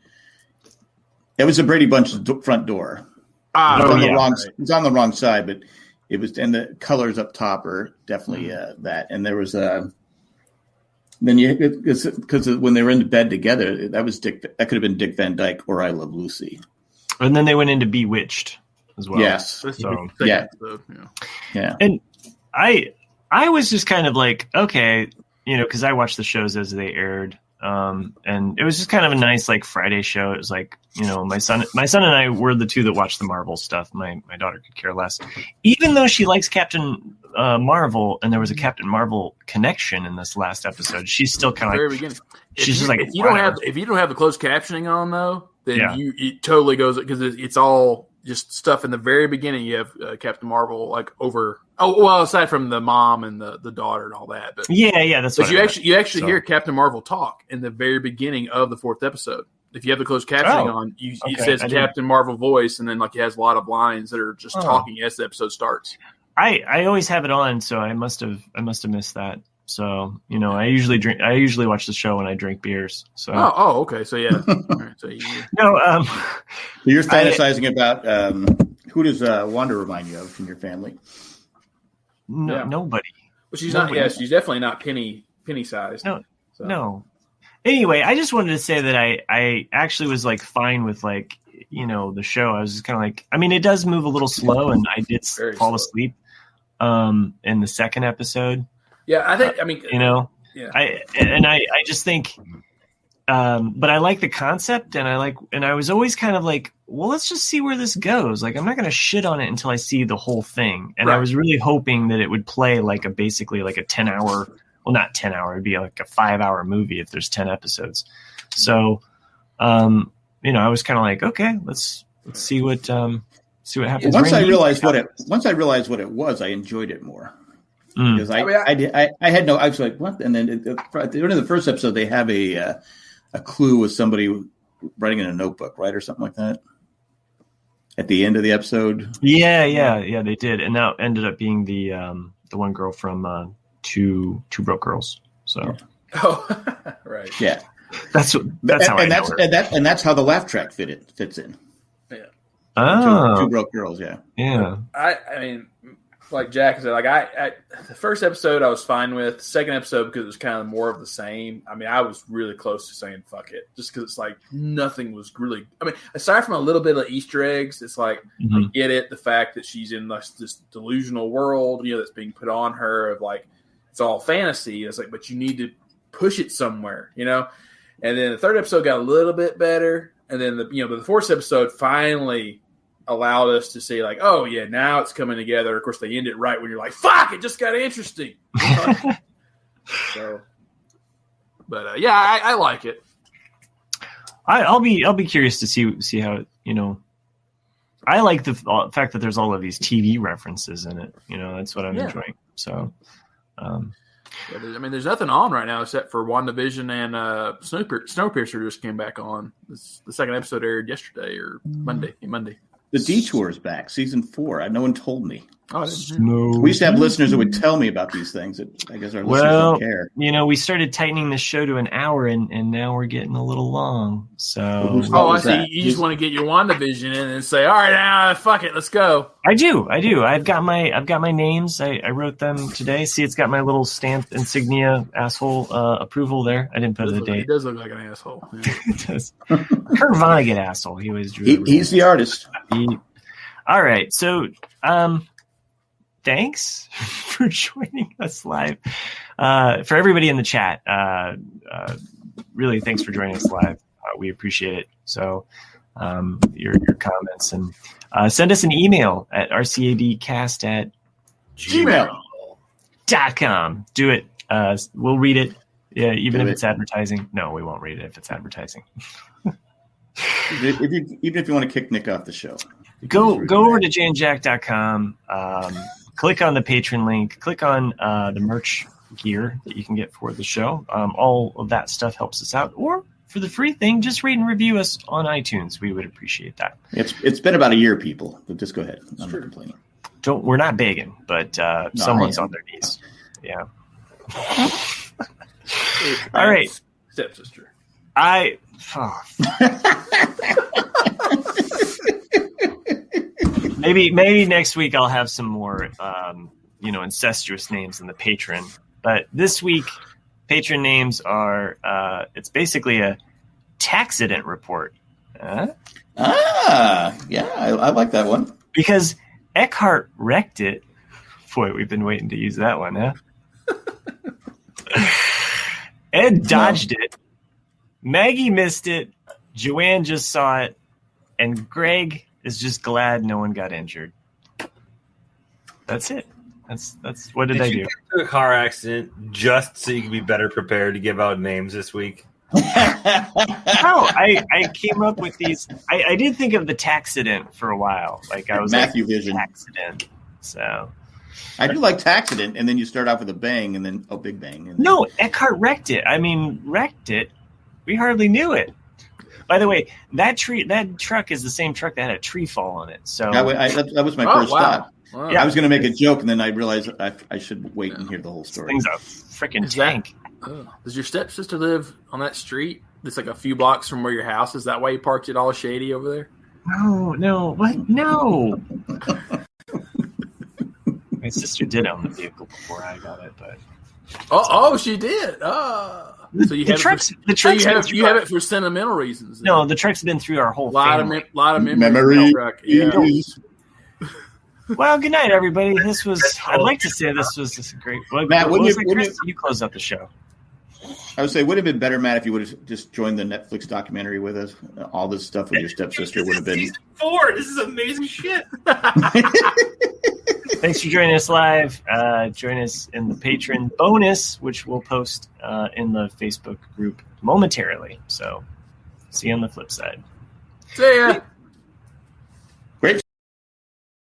It was the Brady Bunch front door. It's on the wrong side, but it was, and the colors up top are definitely that. And there was then because when they were in bed together, that was Dick. That could have been Dick Van Dyke or I Love Lucy. And then they went into Bewitched as well. Yes. So yeah. And I was just kind of like, okay, because I watched the shows as they aired, and it was just kind of a nice like Friday show. It was like, my son and I were the two that watched the Marvel stuff. My daughter could care less, even though she likes Captain Marvel, and there was a Captain Marvel connection in this last episode. She's still kind of like, she's just like, if you don't have the closed captioning on though, then it totally goes because it's all just stuff in the very beginning. You have Captain Marvel like over. Oh well, aside from the mom and the daughter and all that, but that's. But you actually hear Captain Marvel talk in the very beginning of the fourth episode. If you have the closed captioning on, it says Captain Marvel voice, and then like it has a lot of lines that are just talking as the episode starts. I always have it on, so I must have missed that. So I usually watch the show when I drink beers. So okay, so yeah. All right, so you're fantasizing about who does Wanda remind you of from your family? No, nobody. Well, she's not. Yeah, she's definitely not penny sized. No. Anyway, I just wanted to say that I actually was like fine with like the show. I was just kind of like, I mean, it does move a little slow, and I did fall asleep in the second episode. Yeah, I think. I mean, yeah. I just think, but I like the concept, and I was always kind of like, well, let's just see where this goes. Like, I'm not going to shit on it until I see the whole thing. And I was really hoping that it would play like basically like a 10-hour, well, not 10-hour, it'd be like a 5-hour movie if there's 10 episodes. So, I was kind of like, okay, let's see what happens. Once I realized what it was, I enjoyed it more. Because I was like, what? And then at the end of the first episode, they have a clue with somebody writing in a notebook, right, or something like that. At the end of the episode, yeah, they did, and that ended up being the one girl from Two Broke Girls. So, right, yeah, that's how I know her. And that's how the laugh track fits in. Yeah, Two Broke Girls. Yeah. I mean. Like Jack said, like I the first episode I was fine with. The second episode, because it was kind of more of the same. I mean, I was really close to saying fuck it, just because it's like nothing was really. I mean, aside from a little bit of Easter eggs, it's like I get it. The fact that she's in this delusional world, that's being put on her of like it's all fantasy. It's like, but you need to push it somewhere, And then the third episode got a little bit better, and then the fourth episode finally allowed us to see like, oh yeah, now it's coming together. Of course, they end it right when you're like, fuck, it just got interesting. So, but I like it. I'll be curious to see how I like the fact that there's all of these TV references in it. That's what I'm enjoying. So, there's nothing on right now except for WandaVision and Snowpiercer just came back on. The second episode aired yesterday or Monday. The Detour is back, season 4. No one told me. We used to have listeners who would tell me about these things. I guess our listeners don't care. We started tightening the show to an hour, and now we're getting a little long. So, I see. You just want to get your WandaVision in and say, "All right, now, fuck it, let's go." I do. I've got my names. I wrote them today. See, it's got my little stamp insignia asshole approval there. I didn't put the date. He does look like an asshole. Yeah. It does. Kurt Vonnegut asshole. He always drew. He's the artist. All right. So, thanks for joining us live. For everybody in the chat, really thanks for joining us live. We appreciate it. So your comments, and send us an email at rcadcast@gmail.com. Do it. We'll read it. Yeah, even if it's advertising. No, we won't read it if it's advertising. Even if you want to kick Nick off the show. Go over to janejack.com. Click on the patron link. Click on the merch gear that you can get for the show. All of that stuff helps us out. Or for the free thing, just rate and review us on iTunes. We would appreciate that. It's been about a year, people. But just go ahead. I'm not complaining. We're not begging, but someone's on their knees. Yeah. All right, stepsister. Maybe next week I'll have some more, incestuous names in the patron. But this week, patron names are, it's basically a taxident report. Yeah, I like that one. Because Eckhart wrecked it. Boy, we've been waiting to use that one, huh? Ed dodged it. Maggie missed it. Joanne just saw it. And Greg is just glad no one got injured. That's it. That's what did I do? Get into a car accident just so you can be better prepared to give out names this week? No, I came up with these. I did think of the taxident for a while. Like I was Matthew Vision. Taxident. So I do like taxident, and then you start off with a bang, and then big bang. And then... No, Eckhart wrecked it. Wrecked it. We hardly knew it. By the way, that truck is the same truck that had a tree fall on it. So that was my first thought. Wow. Yeah, I was going to make a joke, and then I realized I should wait and hear the whole story. This thing's a freaking tank. Does your stepsister live on that street? That's like a few blocks from where your house is. That why you parked it all shady over there? No. What? No. My sister did own the vehicle before I got it, but she did. So you the have trucks. You have it for sentimental reasons. Then. No, the truck's been through our whole family. Lot of memories. Well, good night, everybody. I'd like to say this was just a great. Matt, you close up the show? I would say, would it have been better, Matt, if you would have just joined the Netflix documentary with us? All this stuff with your stepsister would have been. Season 4. This is amazing shit. Thanks for joining us live. Join us in the patron bonus, which we'll post in the Facebook group momentarily. So, see you on the flip side. See ya.